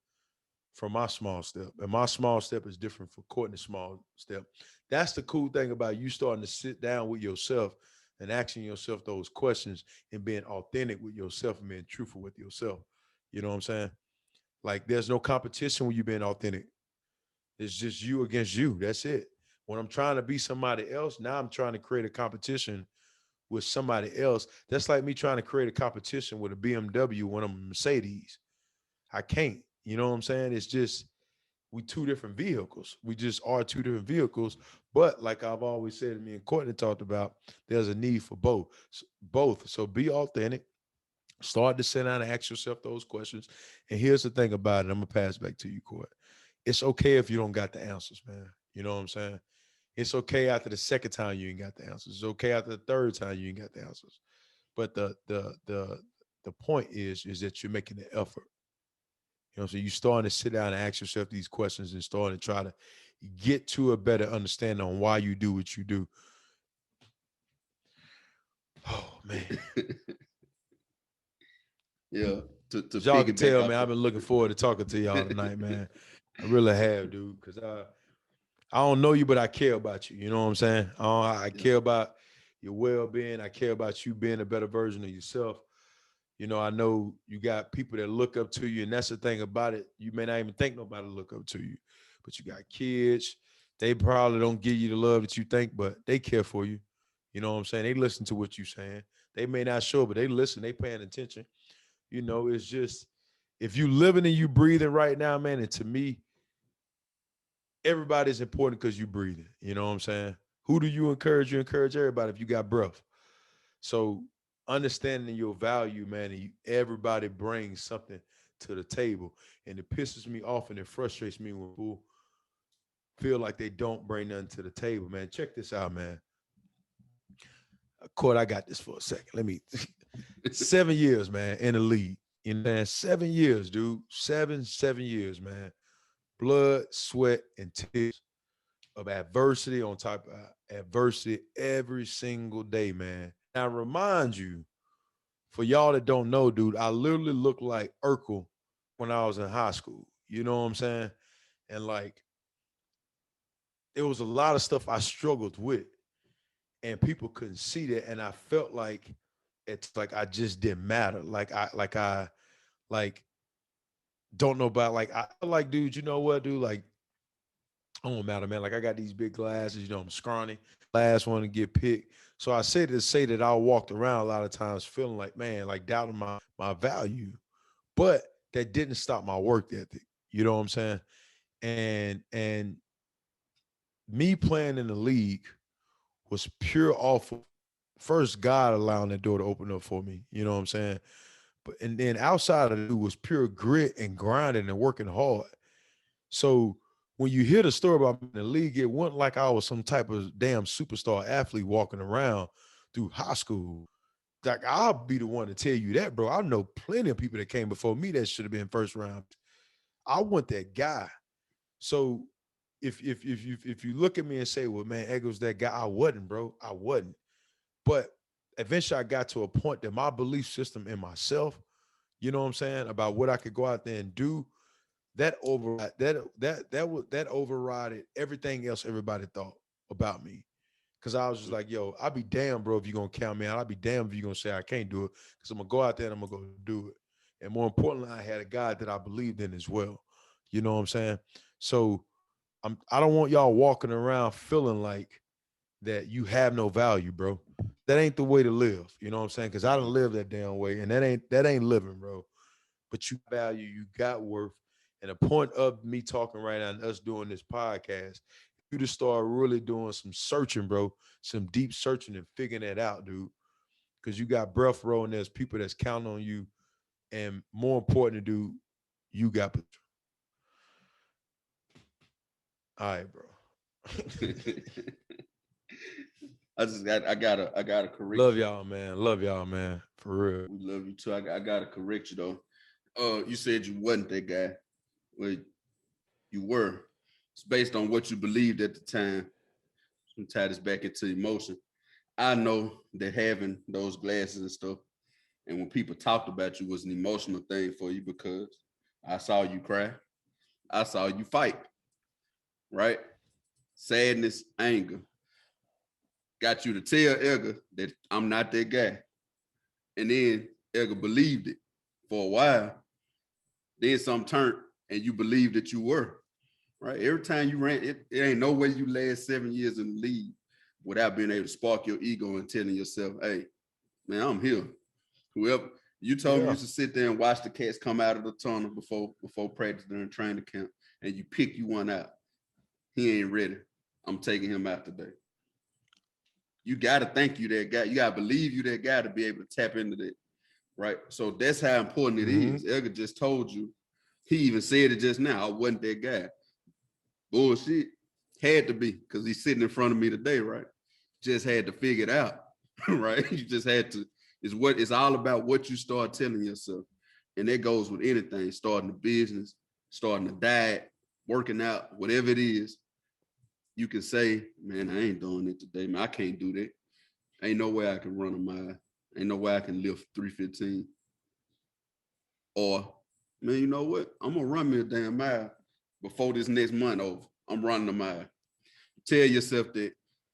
from my small step, and my small step is different for Courtney's small step. That's the cool thing about you starting to sit down with yourself and asking yourself those questions and being authentic with yourself and being truthful with yourself. You know what I'm saying? Like there's no competition when you're being authentic. It's just you against you. That's it. When I'm trying to be somebody else, now I'm trying to create a competition with somebody else. That's like me trying to create a competition with a BMW when I'm a Mercedes. I can't. You know what I'm saying? It's just we two different vehicles. We just are two different vehicles. But like I've always said, and me and Courtney talked about, there's a need for both. So be authentic. Start to sit down and ask yourself those questions. And here's the thing about it. I'm gonna pass back to you, Court. It's okay if you don't got the answers, man. You know what I'm saying? It's okay after the second time you ain't got the answers. It's okay after the third time you ain't got the answers. But the point is that you're making the effort. So you starting to sit down and ask yourself these questions and starting to try to get to a better understanding on why you do what you do. Oh man. Yeah. To As y'all can piggyback tell, off man, I've that. been looking forward to talking to y'all tonight, man. I really have, dude. Cause I don't know you, but I care about you. You know what I'm saying? I Yeah. care about your well-being. I care about you being a better version of yourself. I know you got people that look up to you, and that's the thing about it. You may not even think nobody look up to you, but you got kids. They probably don't give you the love that you think, but they care for you. You know what I'm saying? They listen to what you're saying. They may not show, but they listen. They paying attention. It's just if you living and you breathing right now, man. And to me, everybody's important because you breathing. You know what I'm saying? Who do you encourage? You encourage everybody if you got breath. So understanding your value, man, and everybody brings something to the table. And it pisses me off and it frustrates me when people feel like they don't bring nothing to the table, man. Check this out, man. Court, I got this for a second. Let me 7 years, man, in the league. You know, man, 7 years, dude. Seven years, man. Blood, sweat, and tears of adversity on top of adversity every single day, man. And I remind you, for y'all that don't know, dude, I literally looked like Urkel when I was in high school. You know what I'm saying? And like, there was a lot of stuff I struggled with, and people couldn't see that. And I felt like it's like I just didn't matter. Like don't know about like I feel like, dude. You know what, dude? Like I don't matter, man. Like I got these big glasses. I'm scrawny, last one to get picked. So I say to say that I walked around a lot of times feeling like, man, like doubting my value. But that didn't stop my work ethic. You know what I'm saying? And me playing in the league was pure awful. First, God allowing that door to open up for me. You know what I'm saying? But and then outside of it was pure grit and grinding and working hard. So when you hear the story about me in the league, it wasn't like I was some type of damn superstar athlete walking around through high school. Like I'll be the one to tell you that, bro. I know plenty of people that came before me that should have been first round. I want that guy. So if you look at me and say, well, man, Eggers that guy, I wasn't, bro. I wasn't. But eventually I got to a point that my belief system in myself, you know what I'm saying, about what I could go out there and do, that overrided everything else everybody thought about me. Cause I was just like, yo, I'll be damned, bro, if you're gonna count me out. I'll be damned if you're gonna say I can't do it. Cause I'm gonna go out there and I'm gonna go do it. And more importantly, I had a God that I believed in as well. You know what I'm saying? So I don't want y'all walking around feeling like that you have no value, bro. That ain't the way to live. You know what I'm saying? Cause I don't live that damn way. And that ain't living, bro. But you value, you got worth. And the point of me talking right now and us doing this podcast, you to start really doing some searching, bro, some deep searching and figuring that out, dude. Because you got breath row and there's people that's counting on you. And more important, dude, you got potential. All right, bro. I gotta correct Love you. y'all, man. Love y'all, man. For real. We love you too. I gotta correct you though. You said you wasn't that guy. Well, you were. It's based on what you believed at the time. I'm tie this back into emotion. I know that having those glasses and stuff, and when people talked about you was an emotional thing for you because I saw you cry. I saw you fight, right? Sadness, anger. Got you to tell Edgar that I'm not that guy. And then Edgar believed it for a while. Then some turned and you believed that you were. Right? Every time you ran, it ain't no way you last 7 years in the league without being able to spark your ego and telling yourself, hey, man, I'm here. Whoever you told me you Yeah. used to sit there and watch the cats come out of the tunnel before practice during training camp, and you pick you one out. He ain't ready. I'm taking him out today. You gotta think you that guy. You gotta believe you that guy to be able to tap into that. Right. So that's how important it Mm-hmm. is. Edgar just told you. He even said it just now. I wasn't that guy. Bullshit. Had to be because he's sitting in front of me today, right? Just had to figure it out, right? You just had to. It's all about what you start telling yourself, and that goes with anything. Starting a business, starting a diet, working out, whatever it is. You can say, "Man, I ain't doing it today. Man, I can't do that. Ain't no way I can run a mile. Ain't no way I can lift 315." Or, man, you know what? I'm gonna run me a damn mile before this next month over. I'm running a mile. Tell yourself that,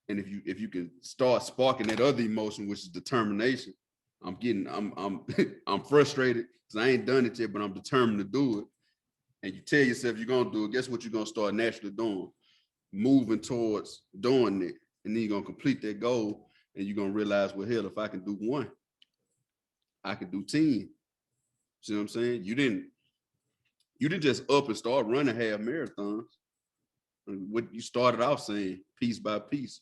and if you can start sparking that other emotion, which is determination. I'm I'm frustrated because I ain't done it yet, but I'm determined to do it. And you tell yourself you're gonna do it. Guess what you're gonna start naturally doing? Moving towards doing it, and then you're gonna complete that goal, and you're gonna realize, well, hell, if I can do one, I can do 10. See what I'm saying? You didn't just up and start running half marathons. What you started off saying, piece by piece,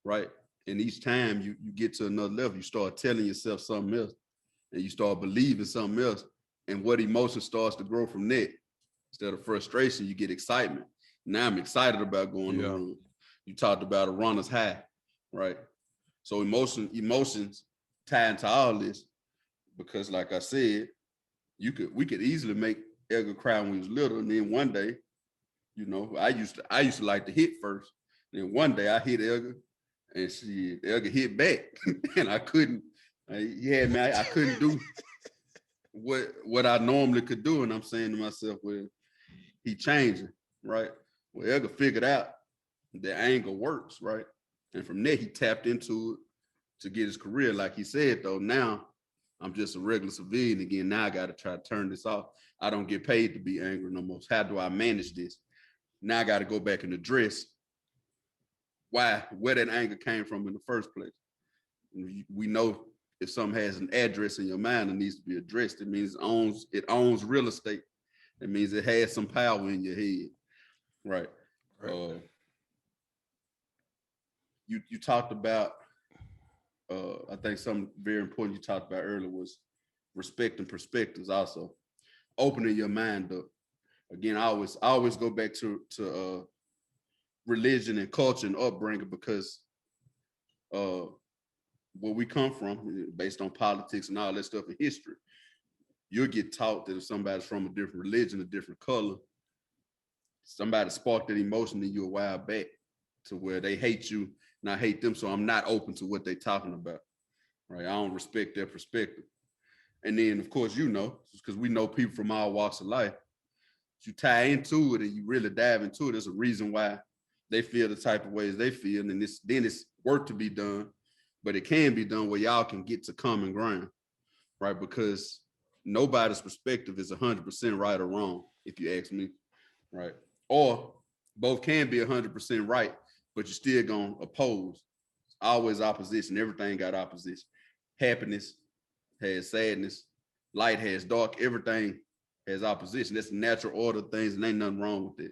right? And each time you get to another level, you start telling yourself something else, and you start believing something else, and what emotion starts to grow from that. Instead of frustration, you get excitement. Now I'm excited about going to Yeah. run. You talked about a runner's high, right? So emotions tie into all this because, like I said, we could easily make Edgar cry when he was little, and then one day, I used to like to hit first. Then one day I hit Edgar, and Edgar hit back, and I couldn't. I couldn't do what I normally could do, and I'm saying to myself, well, he changing, right? Well, Edgar figured out the angle works, right? And from there he tapped into it to get his career. Like he said, though, now I'm just a regular civilian again. Now I got to try to turn this off. I don't get paid to be angry no more. How do I manage this? Now I got to go back and address where that anger came from in the first place. We know if something has an address in your mind, it needs to be addressed. It means it owns real estate. It means it has some power in your head, right? Right. you talked about I think something very important you talked about earlier was respecting perspectives, also opening your mind up. Again, I always go back to religion and culture and upbringing, because where we come from, based on politics and all that stuff in history, you'll get taught that if somebody's from a different religion, a different color, somebody sparked that emotion in you a while back to where they hate you and I hate them, so I'm not open to what they're talking about, right? I don't respect their perspective. And then, of course, because we know people from all walks of life, you tie into it and you really dive into it, there's a reason why they feel the type of ways they feel. And then it's work to be done, but it can be done where y'all can get to common ground, right? Because nobody's perspective is 100% right or wrong, if you ask me, right? Or both can be 100% right, but you're still gonna oppose. Always opposition. Everything got opposition. Happiness has sadness. Light has dark. Everything has opposition. That's the natural order of things, and ain't nothing wrong with it.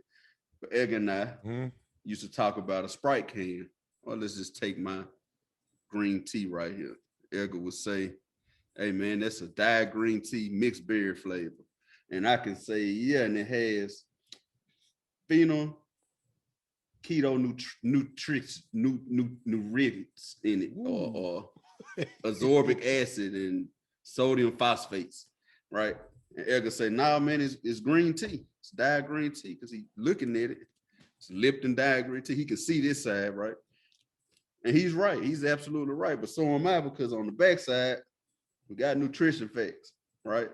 But Edgar and I used to talk about a Sprite can. Well, let's just take my green tea right here. Edgar would say, hey man, that's a dyed green tea, mixed berry flavor. And I can say, yeah, and it has phenol, keto nutrients in it, or ascorbic acid and sodium phosphates, right? And Edgar say, nah, man, it's green tea. It's dyed green tea, because he looking at it. It's Lipton dyed green tea. He can see this side, right? And he's right. He's absolutely right. But so am I, because on the backside, we got nutrition facts, right?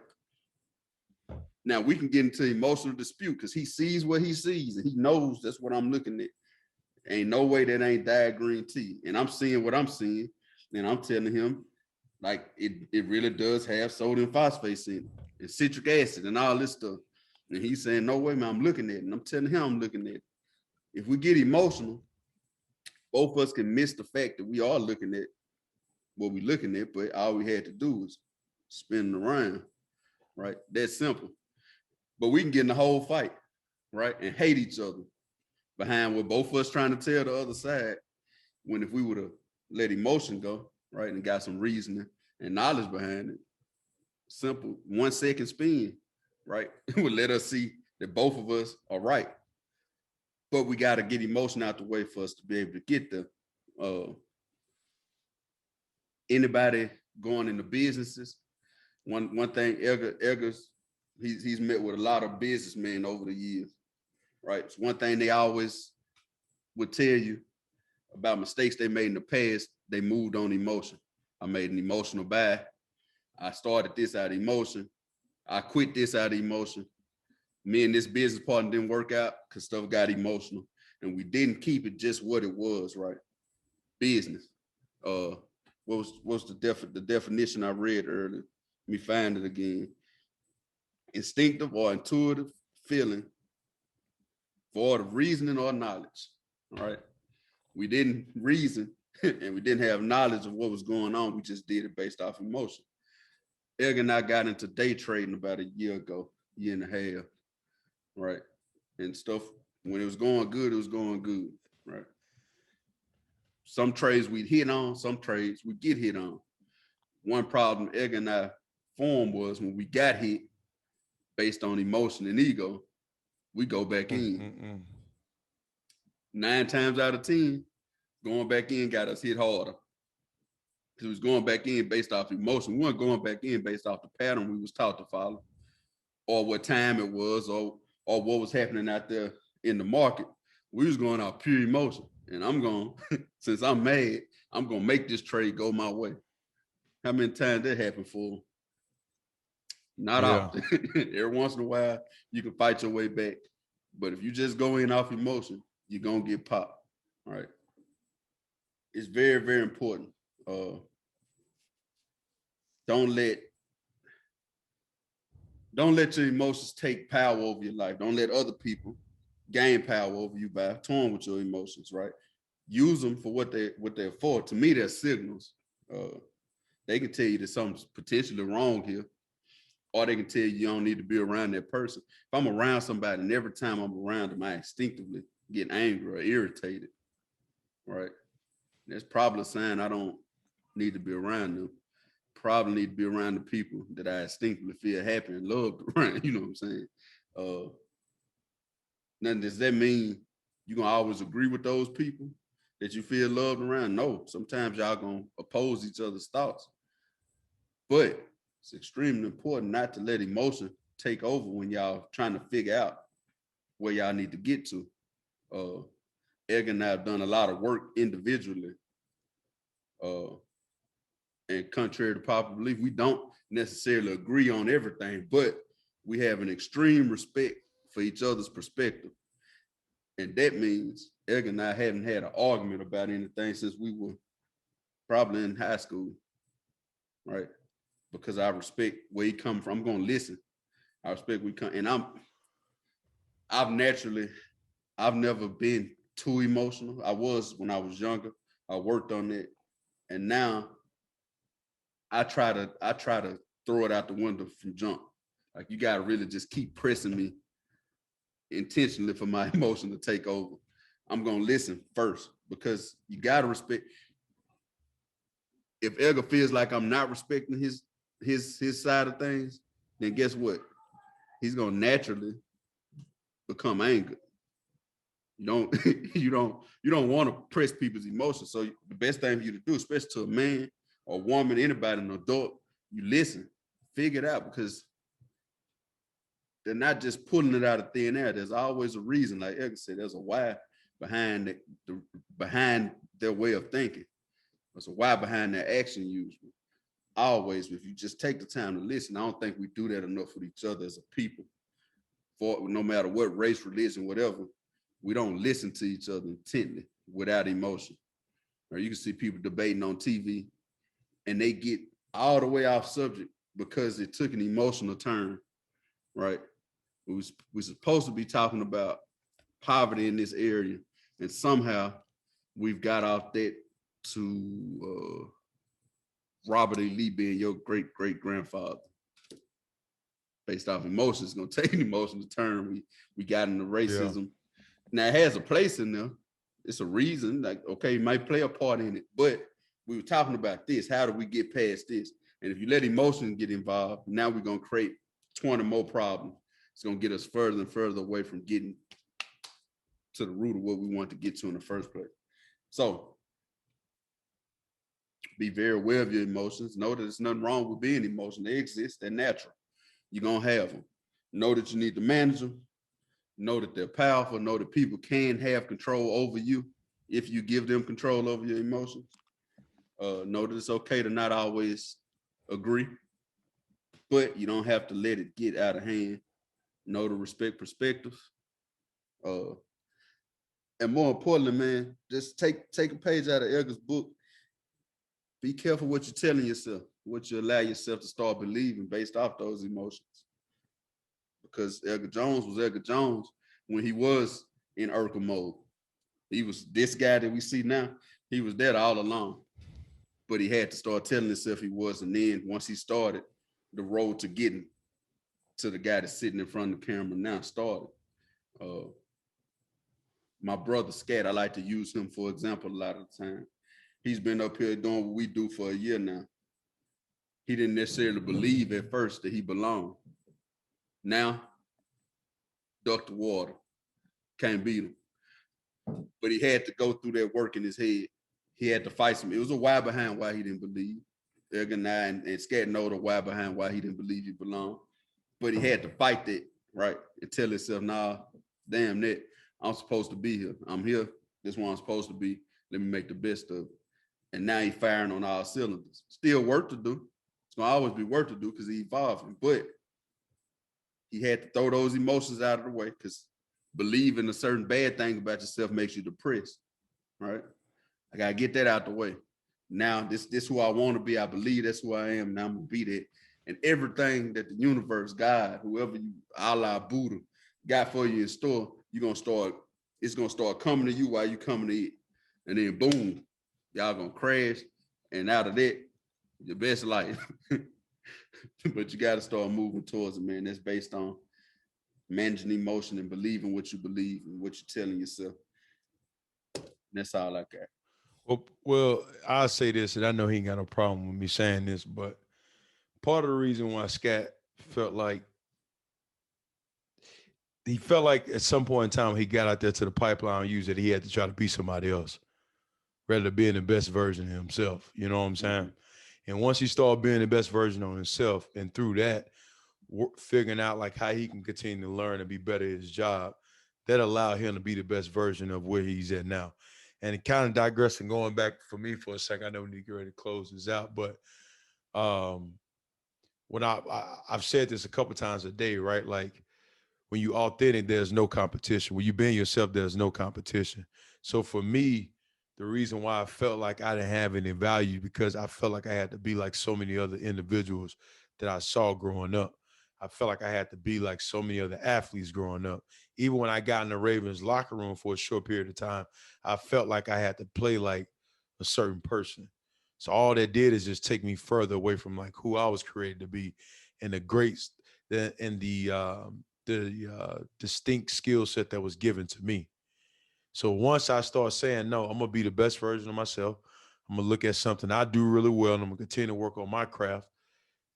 Now we can get into emotional dispute because he sees what he sees and he knows that's what I'm looking at. Ain't no way that ain't dyed green tea. And I'm seeing what I'm seeing. And I'm telling him, like, it really does have sodium phosphates in it and citric acid and all this stuff. And he's saying, no way, man, I'm looking at it. And I'm telling him I'm looking at it. If we get emotional, both of us can miss the fact that we are looking at what we're looking at, but all we had to do was spin it around, right? That's simple. But we can get in the whole fight, right? And hate each other behind what both of us trying to tell the other side, when if we would have let emotion go, right, and got some reasoning and knowledge behind it, simple 1 second spin, right, would let us see that both of us are right. But we got to get emotion out the way for us to be able to get there. Anybody going into businesses, one thing, Edgar's, he's met with a lot of businessmen over the years, right? It's one thing they always would tell you about mistakes they made in the past. They moved on emotion. I made an emotional buy. I started this out of emotion. I quit this out of emotion. Me and this business partner didn't work out because stuff got emotional, and we didn't keep it just what it was, right? Business. What was the definition I read earlier? Let me find it again. Instinctive or intuitive feeling, void of reasoning or knowledge. All right. We didn't reason and we didn't have knowledge of what was going on. We just did it based off emotion. Edgar and I got into day trading about a year ago, year and a half, right? And stuff, when it was going good, it was going good, right? Some trades we'd hit on, some trades we get hit on. One problem Edgar and I formed was when we got hit based on emotion and ego, we go back in. 9 times out of 10, going back in got us hit harder. Because we was going back in based off emotion. We weren't going back in based off the pattern we was taught to follow, or what time it was, or what was happening out there in the market. We was going off pure emotion. And I'm going, since I'm mad, I'm going to make this trade go my way. How many times that happened for? Not often. Every once in a while, you can fight your way back. But if you just go in off emotion, you're going to get popped. All right. It's very, very important. Don't let your emotions take power over your life. Don't let other people gain power over you by toying with your emotions, right? Use them for what they're for. To me, they're signals. They can tell you that something's potentially wrong here, or they can tell you don't need to be around that person. If I'm around somebody and every time I'm around them, I instinctively get angry or irritated, right? That's probably a sign I don't need to be around them. Probably need to be around the people that I instinctively feel happy and loved around. You know what I'm saying? Now, does that mean you're gonna always agree with those people that you feel loved around? No. Sometimes y'all gonna oppose each other's thoughts. But it's extremely important not to let emotion take over when y'all trying to figure out where y'all need to get to. Egg and I have done a lot of work individually. And contrary to popular belief, we don't necessarily agree on everything, but we have an extreme respect for each other's perspective. And that means Egg and I haven't had an argument about anything since we were probably in high school, right? Because I respect where he come from. I'm gonna listen. I respect where he come, and I've never been too emotional. I was when I was younger. I worked on it, and now I try to throw it out the window from jump. Like, you gotta really just keep pressing me intentionally for my emotion to take over. I'm gonna listen first, because you gotta respect. If Edgar feels like I'm not respecting his side of things, then guess what? He's gonna naturally become angry. You don't you don't want to press people's emotions. So the best thing for you to do, especially to a man or woman, anybody, an adult, you listen, figure it out, because they're not just pulling it out of thin air. There's always a reason. Like Edgar said, there's a why behind behind their way of thinking. There's a why behind their action usually. Always, if you just take the time to listen. I don't think we do that enough with each other as a people. For no matter what race, religion, whatever, we don't listen to each other intently without emotion. Or you can see people debating on TV and they get all the way off subject because it took an emotional turn, right? We're supposed to be talking about poverty in this area, and somehow we've got off that to Robert E. Lee being your great-great-grandfather. Based off emotions, it's gonna take an emotional turn. We got into racism. Now it has a place in there. It's a reason, like, okay, it might play a part in it, but we were talking about this. How do we get past this? And if you let emotions get involved, now we're gonna create 20 more problems. It's gonna get us further and further away from getting to the root of what we want to get to in the first place. So be very aware of your emotions. Know that there's nothing wrong with being emotional. They exist, they're natural. You're gonna have them. Know that you need to manage them. Know that they're powerful. Know that people can have control over you if you give them control over your emotions. Know that it's okay to not always agree, but you don't have to let it get out of hand. Know to respect perspectives. And more importantly, man, just take a page out of Edgar's book. Be careful what you're telling yourself, what you allow yourself to start believing based off those emotions. Because Edgar Jones was Edgar Jones when he was in Urkel mode. He was this guy that we see now. He was that all along. But he had to start telling himself he was. And then once he started, the road to getting to the guy that's sitting in front of the camera now started. My brother Scat, I like to use him for example a lot of the time. He's been up here doing what we do for a year now. He didn't necessarily believe at first that he belonged. Now, duck the water. Can't beat him. But he had to go through that work in his head. He had to fight some. It was a why behind why he didn't believe. Ergan and Scat know the why behind why he didn't believe he belonged. But he had to fight that, right? And tell himself, nah, damn that. I'm supposed to be here. I'm here. This is where I'm supposed to be. Let me make the best of it. And now he's firing on all cylinders. Still work to do. It's gonna always be work to do because he's evolving. But he had to throw those emotions out of the way, because believing a certain bad thing about yourself makes you depressed, right? I gotta get that out the way. Now this who I want to be. I believe that's who I am. Now I'm gonna be that. And everything that the universe, God, whoever you, Allah, Buddha, got for you in store, it's gonna start coming to you while you coming to it. And then boom, y'all gonna crash. And out of that, your best life. But you got to start moving towards it, man. That's based on managing emotion and believing what you believe and what you're telling yourself. And that's all I got. Well, I'll say this, and I know he ain't got no problem with me saying this, but part of the reason why Scat felt like he felt like at some point in time he got out there to the pipeline use that he had to try to be somebody else rather than being the best version of himself. You know what I'm saying? Mhm. And once he started being the best version of himself, and through that, figuring out like how he can continue to learn and be better at his job, that allowed him to be the best version of where he's at now. And it kind of digressing, going back for me for a second. I know we need to get ready to close this out, but um, when I've said this a couple times a day, right? Like when you authentic, there's no competition. When you being yourself, there's no competition. So for me, the reason why I felt like I didn't have any value because I felt like I had to be like so many other individuals that I saw growing up. I felt like I had to be like so many other athletes growing up. Even when I got in the Ravens locker room for a short period of time, I felt like I had to play like a certain person. So all that did is just take me further away from like who I was created to be and the greats and the distinct skill set that was given to me. So once I start saying no, I'm gonna be the best version of myself. I'm gonna look at something I do really well, and I'm gonna continue to work on my craft.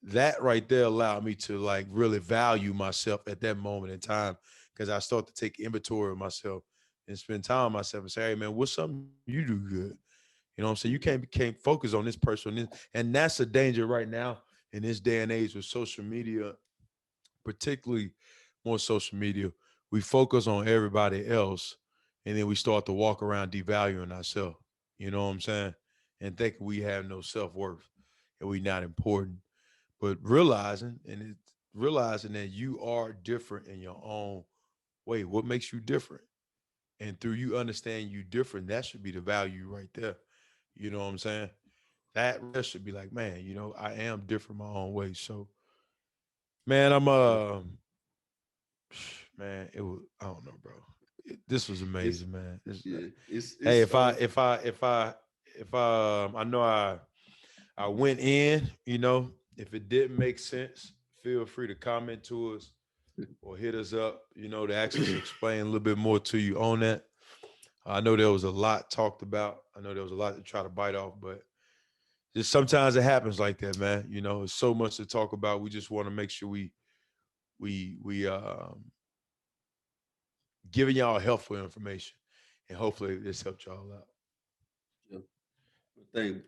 That right there allowed me to like really value myself at that moment in time because I start to take inventory of myself and spend time with myself and say, "Hey man, what's something you do good?" You know what I'm saying? You can't focus on this person, and that's a danger right now in this day and age with social media, particularly more social media, we focus on everybody else and then we start to walk around devaluing ourselves. You know what I'm saying? And thinking we have no self-worth and we not important. But realizing that you are different in your own way. What makes you different? And through you understand you different, that should be the value right there. You know what I'm saying? That right there should be like, man, I am different my own way. So man, man, it was I don't know, bro. This was It's amazing, man. yeah, Hey, it's if I know I went in, if it didn't make sense, feel free to comment to us or hit us up, to ask us to explain a little bit more to you on that. I know there was a lot talked about. I know there was a lot to try to bite off, but just sometimes it happens like that, man. It's so much to talk about. We just want to make sure we giving y'all helpful information, and hopefully this helped y'all out. yeah.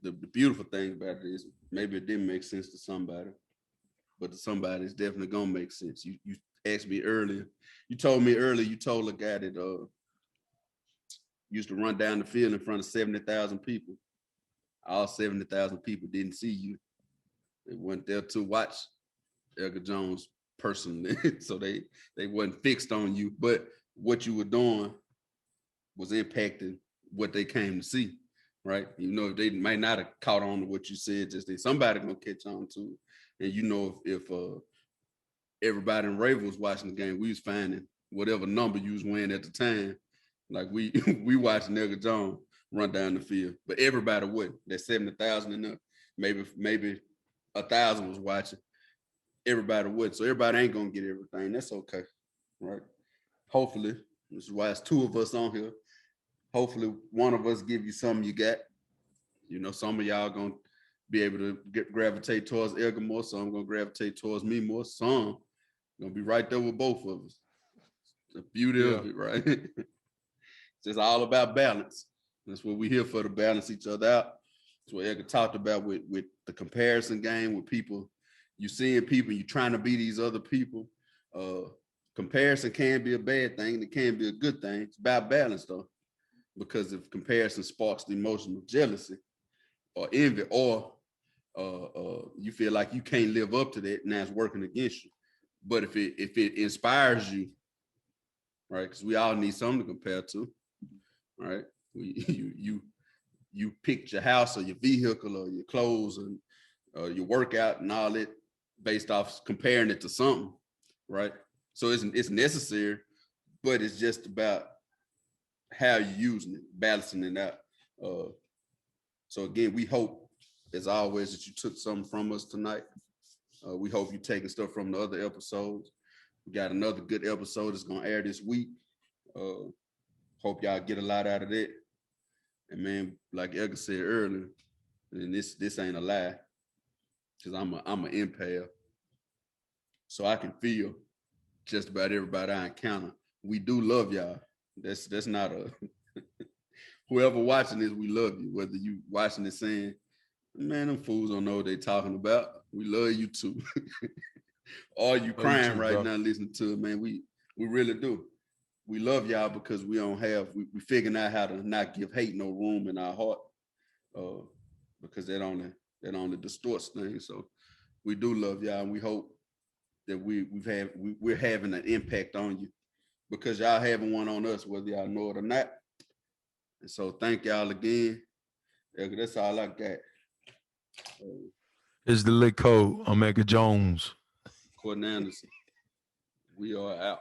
The beautiful thing about it is maybe it didn't make sense to somebody, but to somebody it's definitely gonna make sense. You asked me earlier. You told me earlier. You told a guy that used to run down the field in front of 70,000 people. All 70,000 people didn't see you. They weren't there to watch Edgar Jones personally, so they wasn't fixed on you. But what you were doing was impacting what they came to see, right? They might not have caught on to what you said, just that somebody gonna catch on to it. And if everybody in Raven was watching the game, we was finding whatever number you was wearing at the time. Like we we watching Edgar Jones run down the field, but everybody wouldn't. That 70,000 in there, maybe 1,000 was watching. Everybody would, so everybody ain't gonna get everything. That's okay, right? Hopefully, this is why it's two of us on here. Hopefully, one of us give you something you got. Some of y'all gonna be able to gravitate towards Edgar more. Some gonna gravitate towards me more. Some gonna be right there with both of us. The beauty Yeah. of it, right? It's just all about balance. That's what we're here for, to balance each other out. That's what Edgar talked about with the comparison game, with people. You seeing people, you trying to be these other people. Comparison can be a bad thing. It can be a good thing. It's about balance, though, because if comparison sparks the emotion of jealousy or envy, or you feel like you can't live up to that, and that's working against you. But if it inspires you, right? Because we all need something to compare to, right? You picked your house or your vehicle or your clothes and your workout and all that based off comparing it to something, right? So it's necessary, but it's just about how you're using it, balancing it out. So again, we hope, as always, that you took something from us tonight. We hope you're taking stuff from the other episodes. We got another good episode that's gonna air this week. Hope y'all get a lot out of that. And man, like Edgar said earlier, and this ain't a lie, because I'm an empath. So I can feel just about everybody I encounter. We do love y'all. That's not a whoever watching this, we love you. Whether you watching this saying, man, them fools don't know what they talking about. We love you too. Or you crying too, right bro. now listening to it, man. We really do. We love y'all because we don't have we figuring out how to not give hate no room in our heart. Because that only distorts things. So we do love y'all, and we hope that we're having an impact on you because y'all having one on us, whether y'all know it or not. And so thank y'all again. That's all I got. It's the Lit Code. I'm Edgar Jones. Courtney Anderson. We are out.